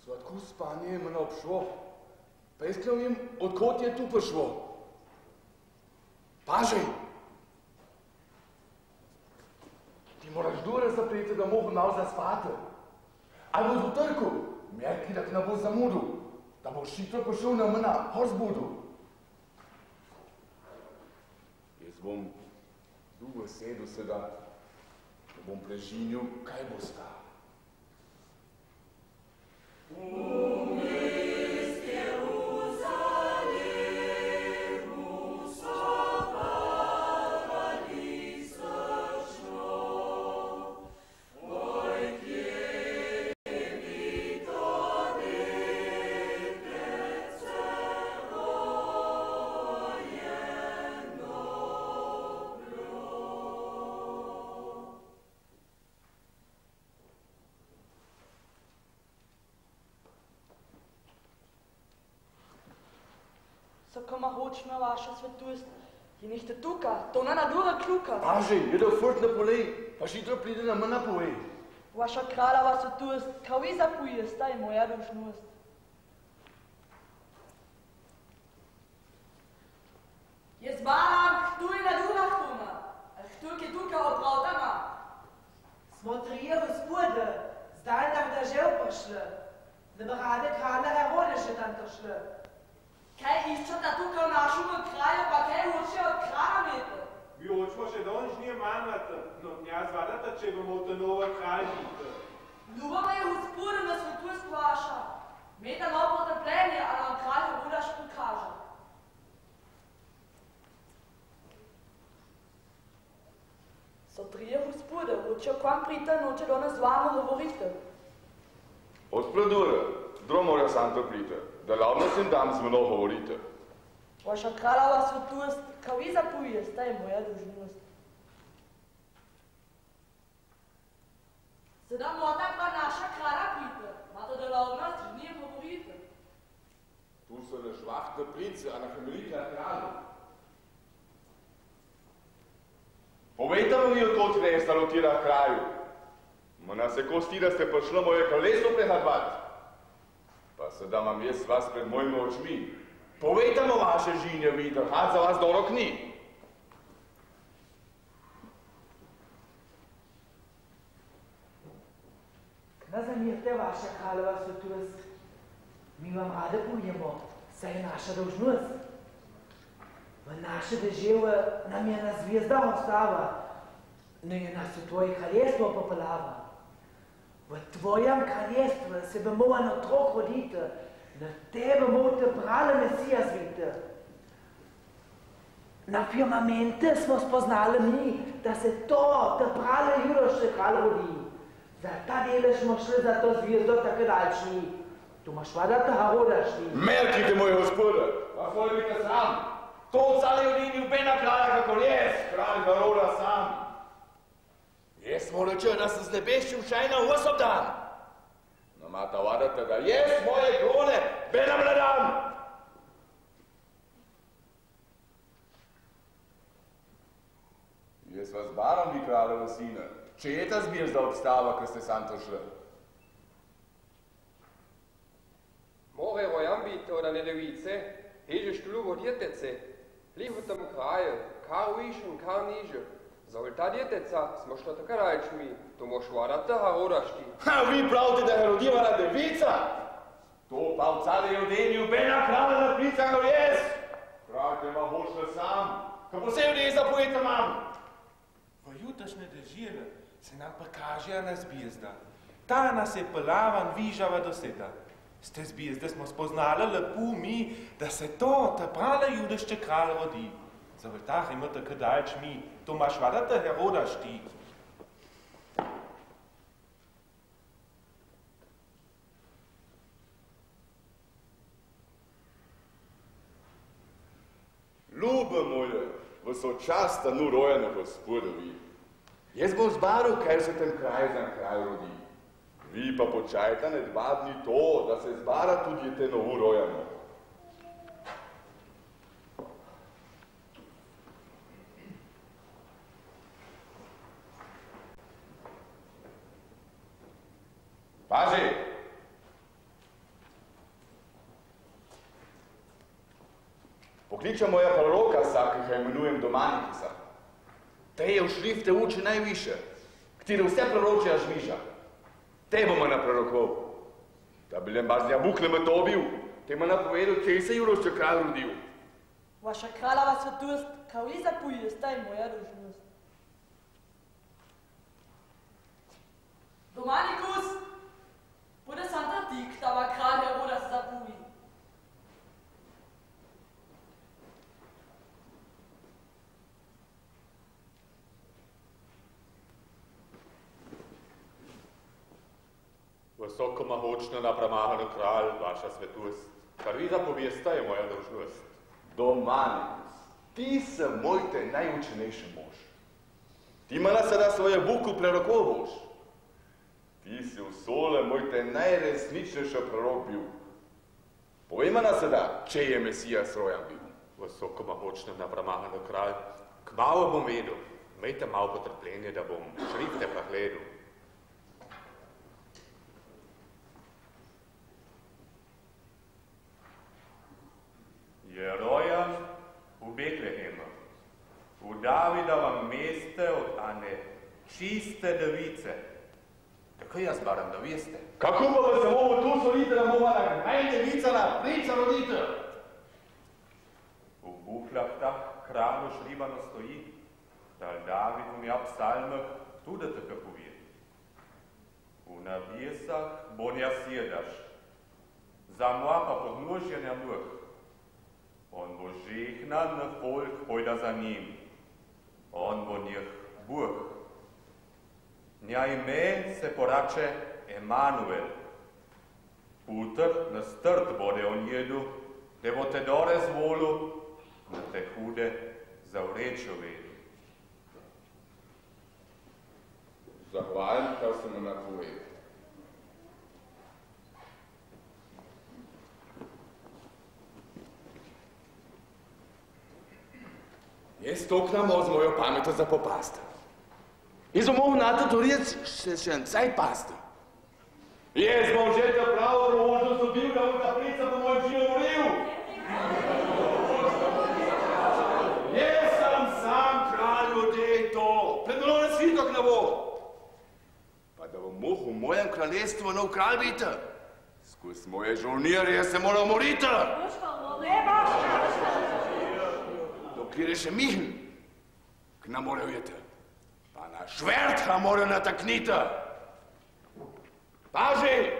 R: Sladko spanje je mene obšlo. Pa jaz klavim, odkot je tu prišlo. Pažej! Ti moraš dure zapreti, da mogo malo zaspati. Ali boš v trku, merki, da ti ne boš zamudil, da boš hitro prišel na mene, hor zbudil. Jaz bom dolgo sedel seda, da bom prežinil, kaj bo sta.
S: Koma hočme vaša svetost, je nehte tuka, to ona dura kluka.
R: Paži, je da furt ne polej, pa šitro pride na mene povej.
S: Vaša kraljeva svetost, kao vi zapuje, sta je moja dužnost. Jaz baram, kdo je na dura kuma, a kdo je tuka opravdama.
P: Smo trije gospode, zdaj nam da že upošle, da bi rade kralja Herode še tam došle.
S: Kaj iščete tukaj v našem kraju, pa kaj hoče od kraja imeti?
O: Mi hočemo še danes nije manjati, no nja zvadata, če bomo v te nove kraj žiti.
S: Ljubama je gospodina svetost vaša. Meta novo potrpljenje, a nam kralj Heroda Oče, kvam prite noče danes z vama govorite?
R: Od predure, dromorja santo prite, da lavnost in dam z mno govorite.
S: Vaša kralova svetost, kao vi zapujeste, je moja dužnost. Sedaj morda pa naša kralja prite, imate da lavnost z njim govorite.
R: Tu so ne žvahte prince, a na Hemelika kralju. Povejte mi, odkot ne je salutira kraju. Mna se kosti, da ste prišli moje kraljestvo prehadvat. Pa sedaj imam jaz vas pred mojimi očmi. Povejte mi vaše žinje, vi drhat za vas dorok ni.
P: Kna zamirte vaša kraljeva svetost? Mi vam rade pujemo, saj je naša dolžnost. V naše deževe nam je na zvijezda ostava, ne je nas v tvoje kraljestvo popelava. V tvojem kraljestvu se bo moran otrok roditi, na tebe morate prale Mesija zvite. Na firmamente smo spoznali mi, da se to, ta prale judošče kralj rodi. Za ta delež smo šli za to zvijezdo tako daljši. Tu imaš vada ta harodašti.
R: Merkite, moj gospode, pa pojmite sam. To v cali Uniji ubena kralja kako jaz, kralj Haroda sam. Jaz smo reče, da sem z nebeščim šajna v osobdan. No, mata vadate, da jaz moje krone benam ledam. Jaz vas baram, vi kraljeva sine. Če je ta zvijezda obstava, ko ste sam to šli?
Q: More rojan bito da ne device, heže štuluvo djetece, liho tam kraje, kar više in kar niže. Za ta djeteca smo šli tako rajčmi, to moš vadati harodašti.
R: Ha, vi pravite, da je rodivana devica? To pa v cali Judeji ubena kralja princa kot jaz. Kralj te ima hošle sam, kako se Judeji zapojete mam?
O: V jutrašnje dežele se nam pokaže na zvijezda. Ta nas je pelavan vižava do seda. Z te zvijezde smo spoznali lepo mi, da se to, ta prale judešče kralj rodi. Za vrtah imate kdajč mi, to imaš vadate Herodaš ti.
R: Ljube moje, visočasta nu rojeno gospodovi. Jaz bom zbaril, kaj se tem kraju za kraj rodi. Vi pa počajte ne 2 dni to, da se zbara tudi te novo rojeno. Pazi! Pokličem moja proroka, ki ga imenujem Domanikusa. Te je v šrifte uči najviše, kateri vse proročja žmiža. Te bomo naprorokov. Da bi len baznja bukle me dobil, te ima napovedal, če se jurošče kralj rodil.
S: Vaša kraljeva svetost, kao vi zapujeste, je moja dužnost. Domanikus, bude Santa Dik, da va kralj Heroda se zapuji.
F: Visokomogočno napremahano kralj, vaša svetost, kar vi zapoveste, je moja dolžnost.
R: Domanikus, ti se mojte najučenejši mož. Ti mana sada svoje buku prorokov boš. Ti si v sole mojte najresničnejši prorok bil. Povej mana sada, če je Mesijas rojan bil.
F: Visokomogočno napremahano kralj, kmalo bom vedel, imejte malo potrpljenje, da bom šrifte pregledal. Je rojan v Betlehemu, v Davidovem mestu od ane čiste device. Tako jaz baram, da veste.
R: Kako pa se bomo tu solite, da bomo naj devica na princa rodite?
F: V buhlah kralju šribano stoji, da David v mja psalmah tudi tako povije. V nabijesah bonja sjedaš, za moja pa podnožjenja mlh. On bo žehnan, folk pojda za njim. On bo njih Bog. Nja ime se porače Emanuel. Puter na strt bode on jedu, da bo te dore zvolu, na te hude zavrečo vedu.
R: Zahvaljujem, kaj se mu napovedo. Jaz stoknamo z mojo pameto za popasta. Jaz bom na to torjec še en caj pasta. Jaz bom že te pravo rožno sobil, da bom ta plica po moj živo moril. Jaz sem sam kralj ljudej to. Pred mnom svitok ne bo. Pa da bom moh v mojem kraljestvu nov kralj biti. Skozi moje žolnirje se moram moriti. Dokler je še Mihl, k nam mora ujeti. Pa na švertka mora natakniti. Paži!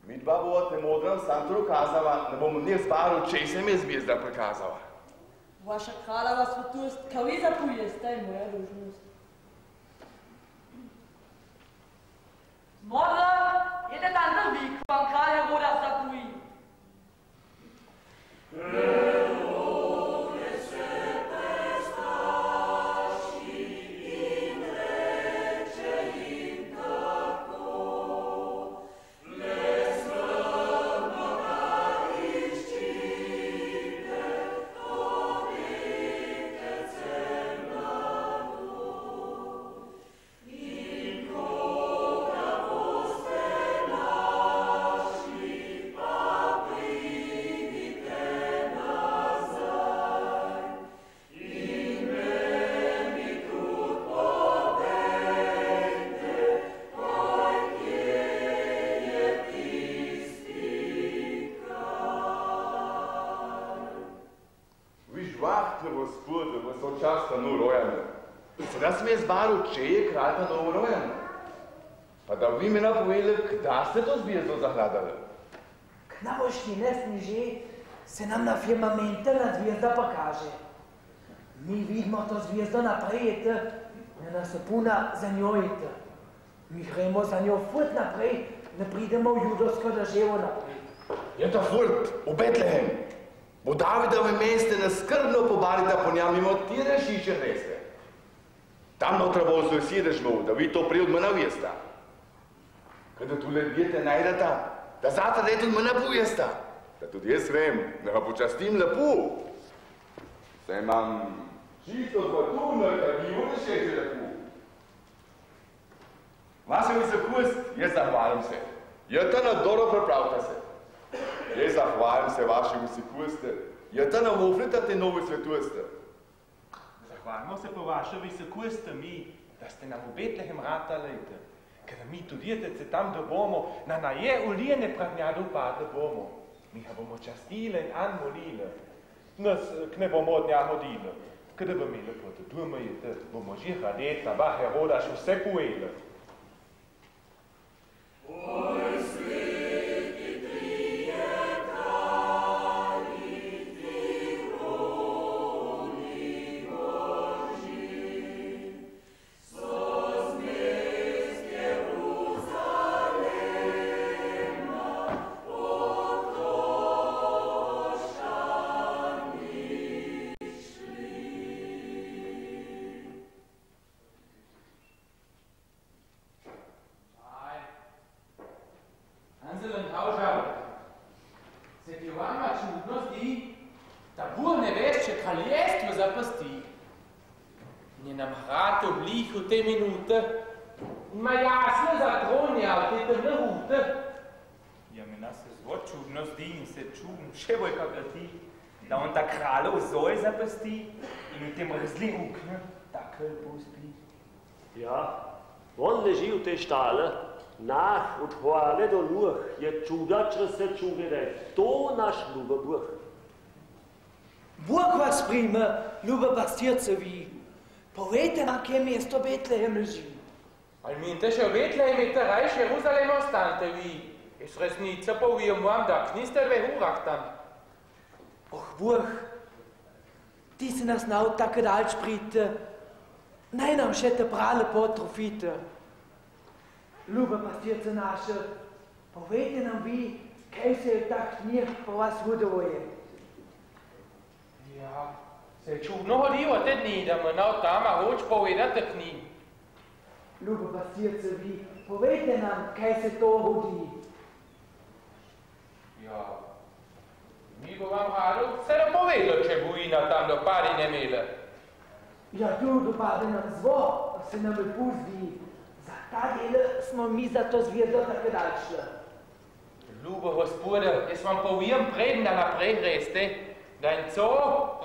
R: Mi dva bova te modrem Santru kazala, ne bom ne zbaru, če se mi zvezda prikazala.
S: Vaša kraljeva svetost, kaj vi zapujeste, je moja dužnost. Modra, jede tam drvi, k vam kralja voda zapuji.
R: Če je kralj ta novorojen. Pa da vi mi napoveli, kdaj ste to zvijezdo zahladali?
P: K namoštine sniži se nam na firmamente na zvijezda pokaže. Mi vidimo to zvijezdo naprej, ne nas puna za njo ete. Mi gremo za njo furt naprej, ne pridemo v judovsko državo naprej.
R: Je to furt, v Betlehem. Bo Davidove meste neskrbno pobarita po njam mimo tire šiše reste. Tam notra bo se sedež mov, da vi to prej od mene vjesta. Kada tule djete najdata, da zate da je tudi mene povjesta. Da tudi jaz vem, da ga počastim lepo. Saj imam čisto zvaturno, da bi jo rešeče lepo. Vaše visokust, jaz zahvalim se. Je to na dobro pripravite se. Jaz zahvalim se vaše visokuste. Je to na voflita te novi svetuste.
K: Zahvalimo se po vaše visokosti mi, da ste nam v Betlehem ratali, kada mi tudi se tam da bomo, na naje ulijene pradnjadu pa da bomo. Mi ga bomo častili in an molili. Nas k ne bomo od nja hodili. Kada bo mi lepo da doma je, bomo že radeta, ba Herodaš vse pojeli. Oj, sveti trije kralji, te minute, ma jasno zatronja v te temne rute.
M: Ja, mena se zelo čudno zdi in se čudim še bolj kakor ti, da on ta kraljev zoj zapasti in v tem mrzli ukne tako lepo spi.
L: Ja, on leži v te štale, nah od hvale do luh, je čuda, če se čude, da je to naš ljuba Bog.
P: Bog vas prime, ljuba pastircevi. Povejte nam, kje mesto Betlehem leži.
K: Ali minte še v Betlehem je ta rajš Jeruzalem ostante vi? Iz resnica povijam vam, da niste dve urah tam.
P: Oh, Bog, Ti se nas nav tako daleč priti. Naj nam še te prale potrofite. Ljuba pastirce naše, povejte nam vi, kaj se je tak knjih po vas hudovoje.
K: Ja, se je čudno hodilo te dni, da me nav tama hoč povedati knjih.
P: Ljuba pastirce vi, povejte nam, kaj se to hodi.
K: Ja, mi bo vam rado vse povedal, če bo ina tam do pari ne imela.
P: Ja, tu dopade nam zvo, se nam je puzdi. Za ta del smo mi za to zvezdo tako daljšle.
K: Ljubo gospode, jaz vam povijem preden, da naprej greste, da in co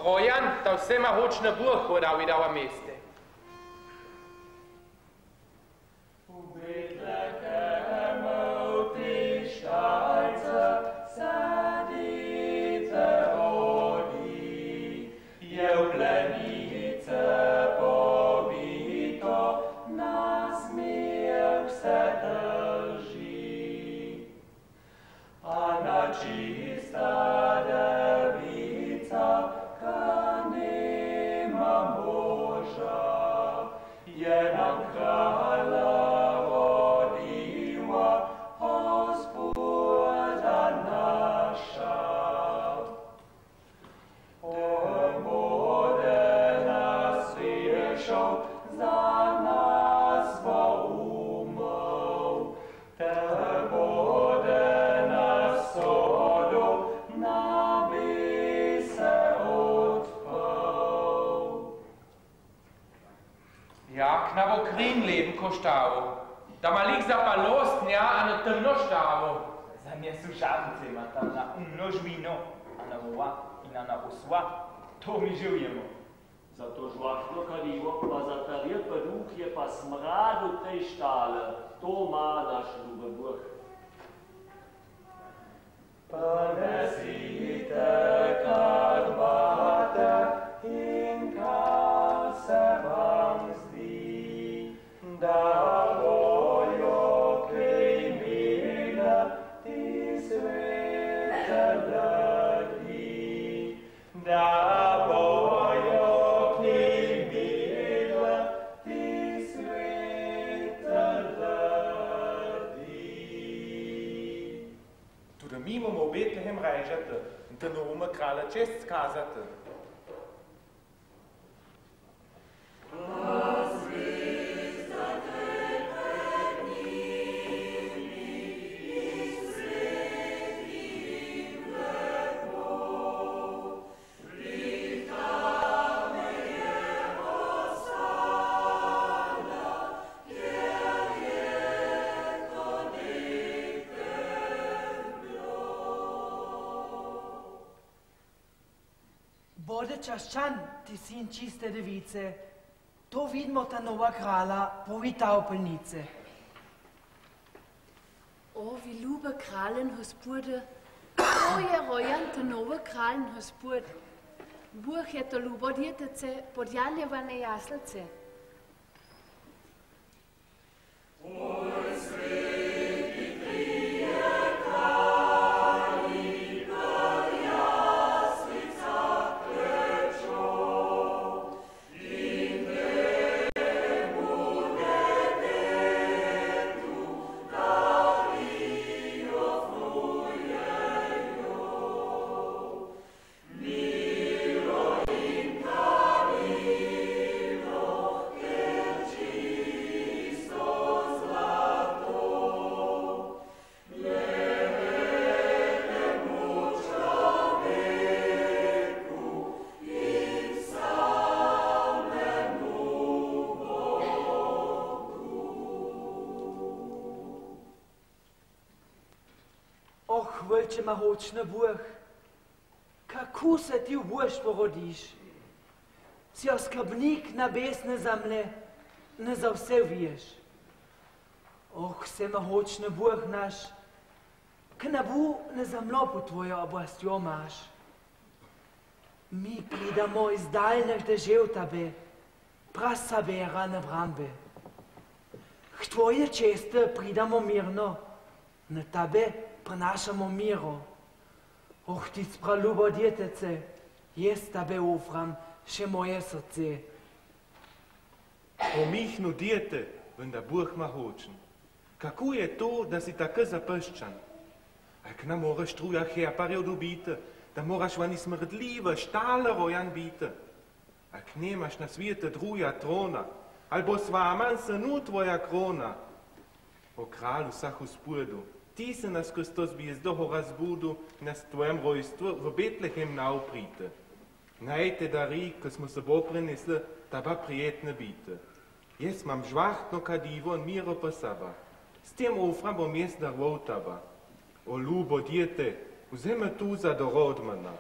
K: rojan, da vsema hoč na burh hodal in dava meste. Da malik zapalostnja, a na temno štavo.
M: Za mnie suszance ma tam na umnożwino, a na muła i na osła, to mi żyjemy.
J: Za to žvahtno kadivo pa za tarje peduhje pa smradu tej štale, to ma naš ljube Bog.
E: Ponesite, kar imate in kar se vam zdi, da
O: da nome kralja čest skazati.
P: Čaščan, ti sin čiste device, to vidimo ta nova krala, povita opelnice.
G: O, vi ljube kraljen gospode, to je rojan ta nova kraljen gospod. Bog je to ljubo djetece, podjaljevane jaslice.
P: Če ma hočne Bog, kako se ti v Bož porodiš? Si oskrbnik nebesne zemlje, ne za vse viješ. Oh, se ma hočne Bog naš, k nebu ne zemljo po tvojo oblastjo maš. Mi pridamo iz daljnih dežev tebe, pras sabera ne vrambe. K tvoje česte pridamo mirno, na tebe prenašamo miro. Oh, ti spraljubo djetece, jaz tebe ufram,
M: še moje srce.
O: O mich nudijete, vendar Bog ma hočen. Kako je to, da si tako zapuščan? Ak nam moraš truja herparjev dobiti, da moraš vani smrdljive štale rojan biti. Ak nemaš na svijete druja trona, albo s vaman synu tvoja krona. O kralju sahu spodu, ti se nas Kristus zvijezdoho razbudu, nas tvojem rojstvu v Betlehem nauprite. Najte dari, ko smo se bo prinesli, da ba prijetne biti. Jaz mam žvahtno kadivo in miro pa saba. S tem ofram bom jaz darval taba. O ljubo djete, vzemi tu za dorodmana.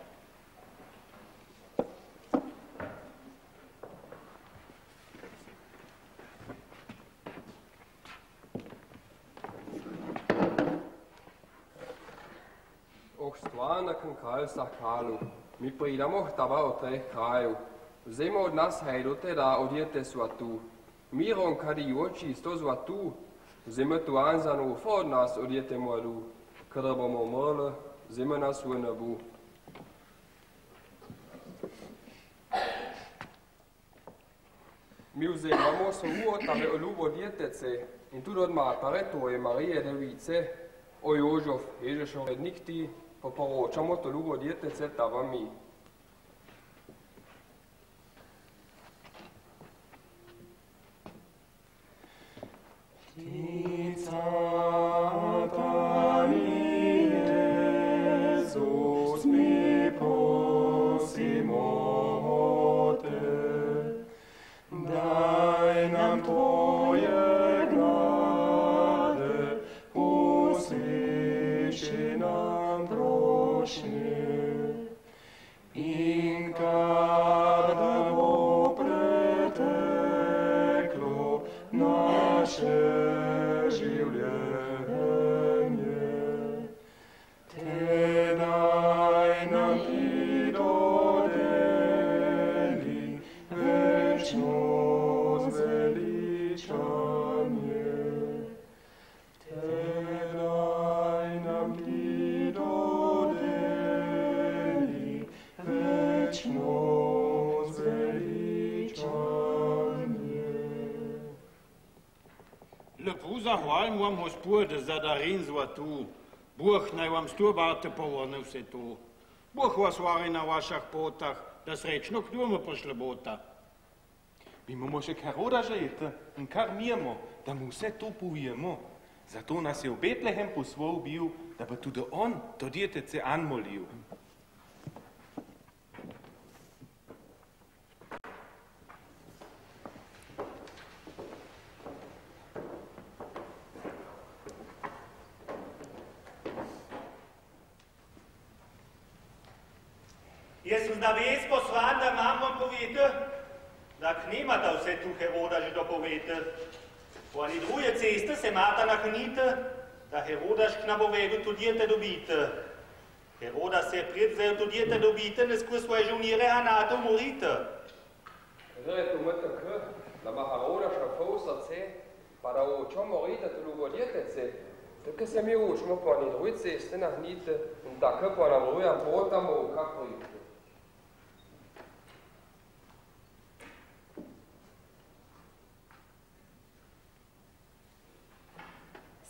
Q: Och stvarno kan kralj sa kralu. Mi pridamo taba od treh kraju. Vzemi od nas hajdote da odjete svatu. Miron kadi oči sto zvatu. Vzemi tu anzanu od nas odjete mladu. Kada bomo umrli, vzemi nas v nebu. Mi vzemamo svojo tebe ljubo djetece in tudi od matare tvoje Marije Device, o Jožef, Ježešov rednik ti, pa poročamo to ljubo djetece taba mi.
C: Zahvaljujem vam, Gospode, za darin zvatu. Bog naj vam stobate povrne vse to. Bog vas vari na vaših potah, da srečno k domu pošlebota.
O: Mi imamo še Heroda žejete in kar mijemo, da mu vse to povijemo. Zato nas je v Betlehem poslal bil, da bi tudi on to djetece anmolil.
D: Jaz sem na ves poslan, da mam vam povete, da nemata vse tu Heroda že dopovete. Po ani druge ceste se mata nahnite, da Herodaš k napovedu to djete dobite. Heroda se je predvzel to djete dobite, ne skozi svoje žovnire Anato morite.
Q: Zdaj je to MTK, da ima Herodaš na pol srce, pa da očo morite to ljubo djetece. Tako se mi učimo po ani druge ceste nahnite in tako po navrujam potamo, kak prite.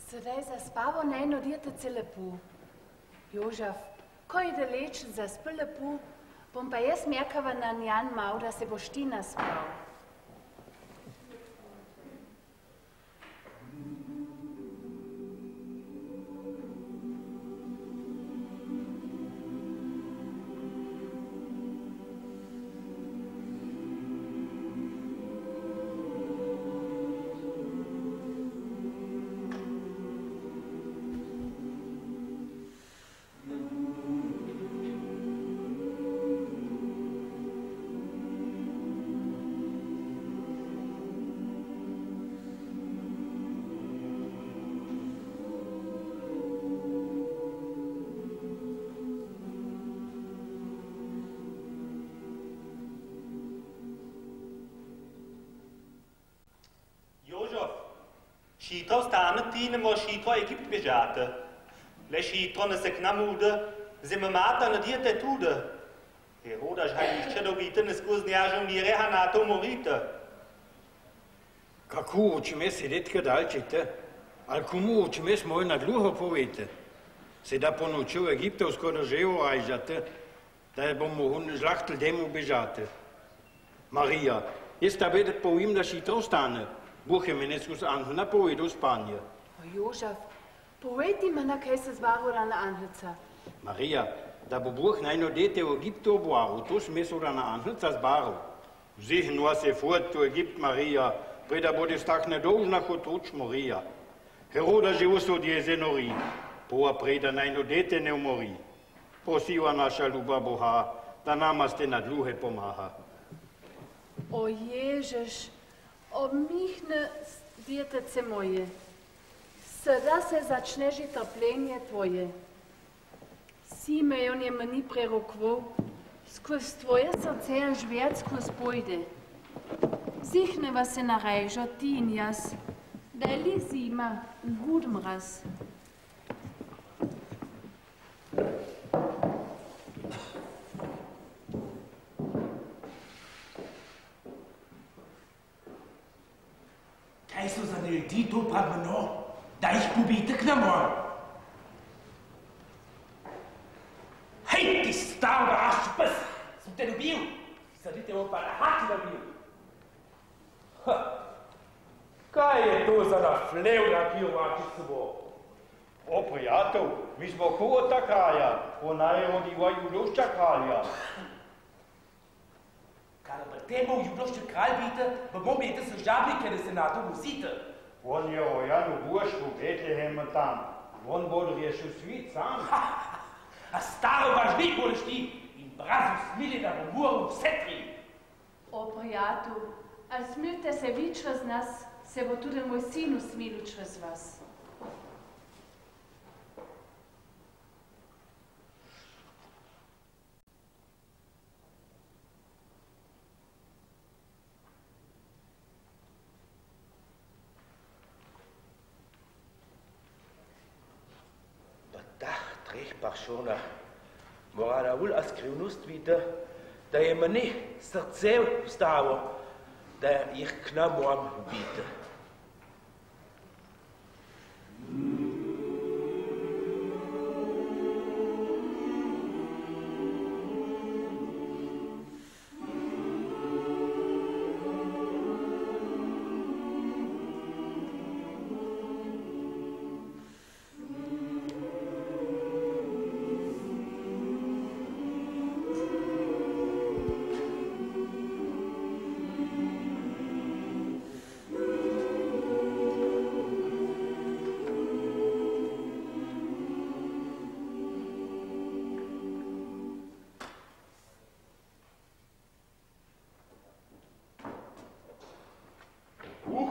G: Sedaj zaspavo najno djetece lepo. Jožef, ko je daleč zaspi lepo, bom pa jaz mekava na njan mal, da se boš ti naspal.
D: Šitro stane ti, ne moraš šitro Egipt bežati. Le šitro ne se k nam ude, zeme mata na djete tude. Herodaš hajnišče dobite neskuznia žovnire hanato morite.
C: Kako učime sedeti dalčite? Ali komu učime smo na dluho povete? Se da ponočil egiptovsko državo rajžate, da bomo žlahtel demu bežate. Marija, jaz ta vedet povim, da šitro stane. Bog je mene skus Angel napovedal Spanje.
G: O Jožef, povej ti me, kaj se zvarila na Angelca.
C: Marija, da bo Bog najno dete v Egiptu obvaril, to sme so da na Angelca zbaril. Vzihn vas je furt v Egipt, Marija, preda budeš tak nedolžna kot ruč Marija. Heroda živo so od jezenori, pova preda najno dete ne umori. Prosiva naša ljuba Boha, da nama ste na dluhe pomaha.
G: O Ježeš, obmihne djetece moje, sada se začne že trpljenje tvoje. Simeon je meni prerokval, skoz tvoje srce en žvec skoz pojde. Zihneva se na rejžo ti in jaz, da je li zima in hud mraz.
N: Kaj so za ljudi to pravno, da jih pobite k namor? Hej, ti star vrašč pes, sem te dobil, sadite bom pa na hati dobil.
L: Kaj je to za naflevna, ki jo vači s sebo?
C: O, prijatelj, mi smo kohota kraja, ona je rodiva judošča kralja.
N: Kada pa temu judošče kralj bite, pa bom bete se žablike, da se na to vozite.
C: On je rojan v Bošku, Betlehem tam. On bo rešil svet sam.
N: A staro važnik boš ti in brazu smili, da bo moral vse tri.
G: O, prijatelj, ali smilite se vi čez nas, se bo tudi moj sin usmilil čez vas.
L: Paršona, mora na ul a skrivnost vide, da je meni srce vstalo, da jih k nam moram ubiti.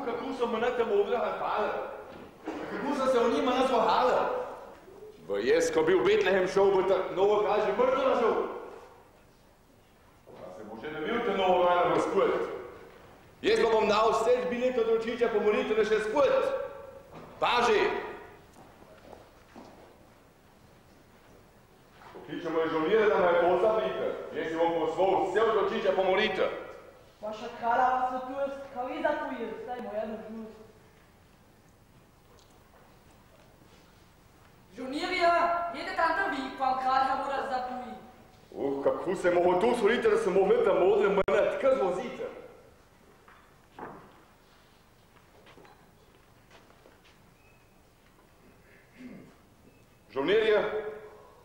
R: Kako so me na tem ovdje harpale? Kako so se o njima nazvahale? V jaz, ko bi v Betlehem šel, bo ta novo kaže mrtvo našel. A se bo že ne bil te novo rajno razkujet. Jaz pa bom dal vse bilete od očiča po molitve še skujet. Paži! Pokličemo je žolnire, da me je to zavrite. Jaz si bom poslal vse od očiča po molitve.
S: Vaša kralja vas svetuje, kao i zapuje, staj moja dužnost. Žurnirja, jede tanta vi, pa kralj Heroda zapuje.
R: Kako se mogo tu solite, da se mogli da modre mene tka zvozite? Žurnirja,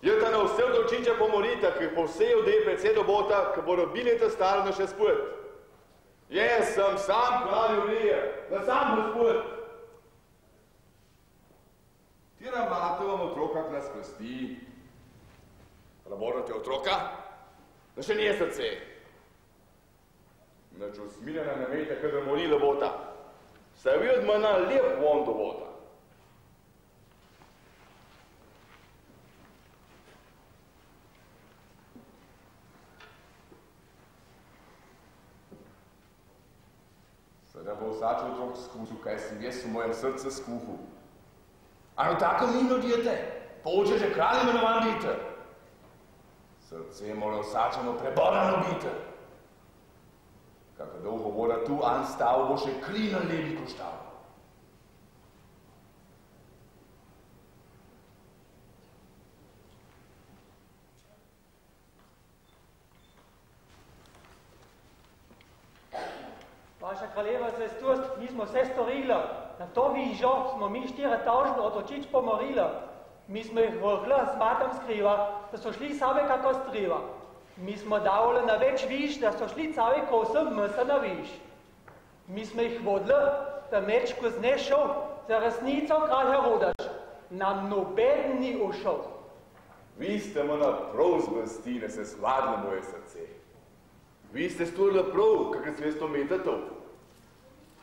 R: je ta na vse od očiča pomolita, ki po vsej odeji predsedo bota, ki bodo bilete starno še spujet. Jaz sem sam kralj Julije, da sam gospod. Tira mate vam otroka, k nas krsti. Da morate otroka? Da še nije srce. Nač usmiljena ne vejte, kada molila bota. Se vi od mena lep von do bota. Da bo vsač otrok skusil, kaj sem jaz v mojem srcu skuhal. Ano tako mi nudijete, poče že kralj imenovan dite. Srce mora vsačeno prebolano biti. Kako dolgo bo tu an stav, bo še kri na levi koštav.
T: Vaša kraljeva svestost, mi smo vse storili. Na to vižo smo mi 4000 otočič pomorili. Mi smo jih vrhli s matom skriva, da so šli same kako striva. Mi smo davali na več viž, da so šli cali kosem mesa na viž. Mi smo jih vodili, da meč skozi ne šel, za resnico kralj Herodaš. Nam noben ni ušel.
R: Vi ste mana prav zvrsti, da se svadilo moje srce. Vi ste storili prav, kakor se 200 metatov.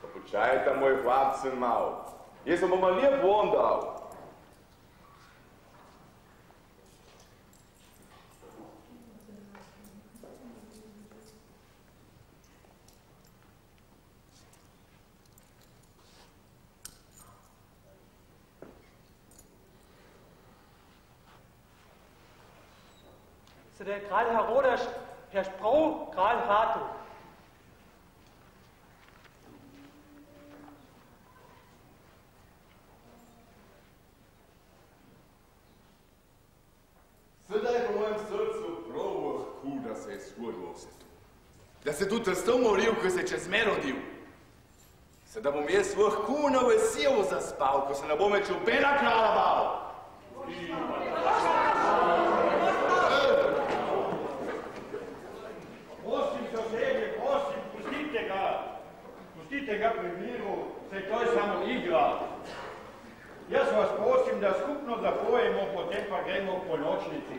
R: Pa počajte moj hlapcen mal. Jaz sem bom lep von dal.
T: Så det er kralj Herodaš, her sprog kralj Hatu.
R: Sedaj je po mojem srcu prav lahko, da se je shodilo vse to. Da se tudi testom moril, ko se je čez me rodil. Sedaj bom jaz lahko na veselo zaspal, ko se ne bom več obena kralja bal.
C: Pustite ga pri miru, saj to je samo igra. Jaz vas prosim, da skupno zapojemo, potem pa gremo v ponočnici.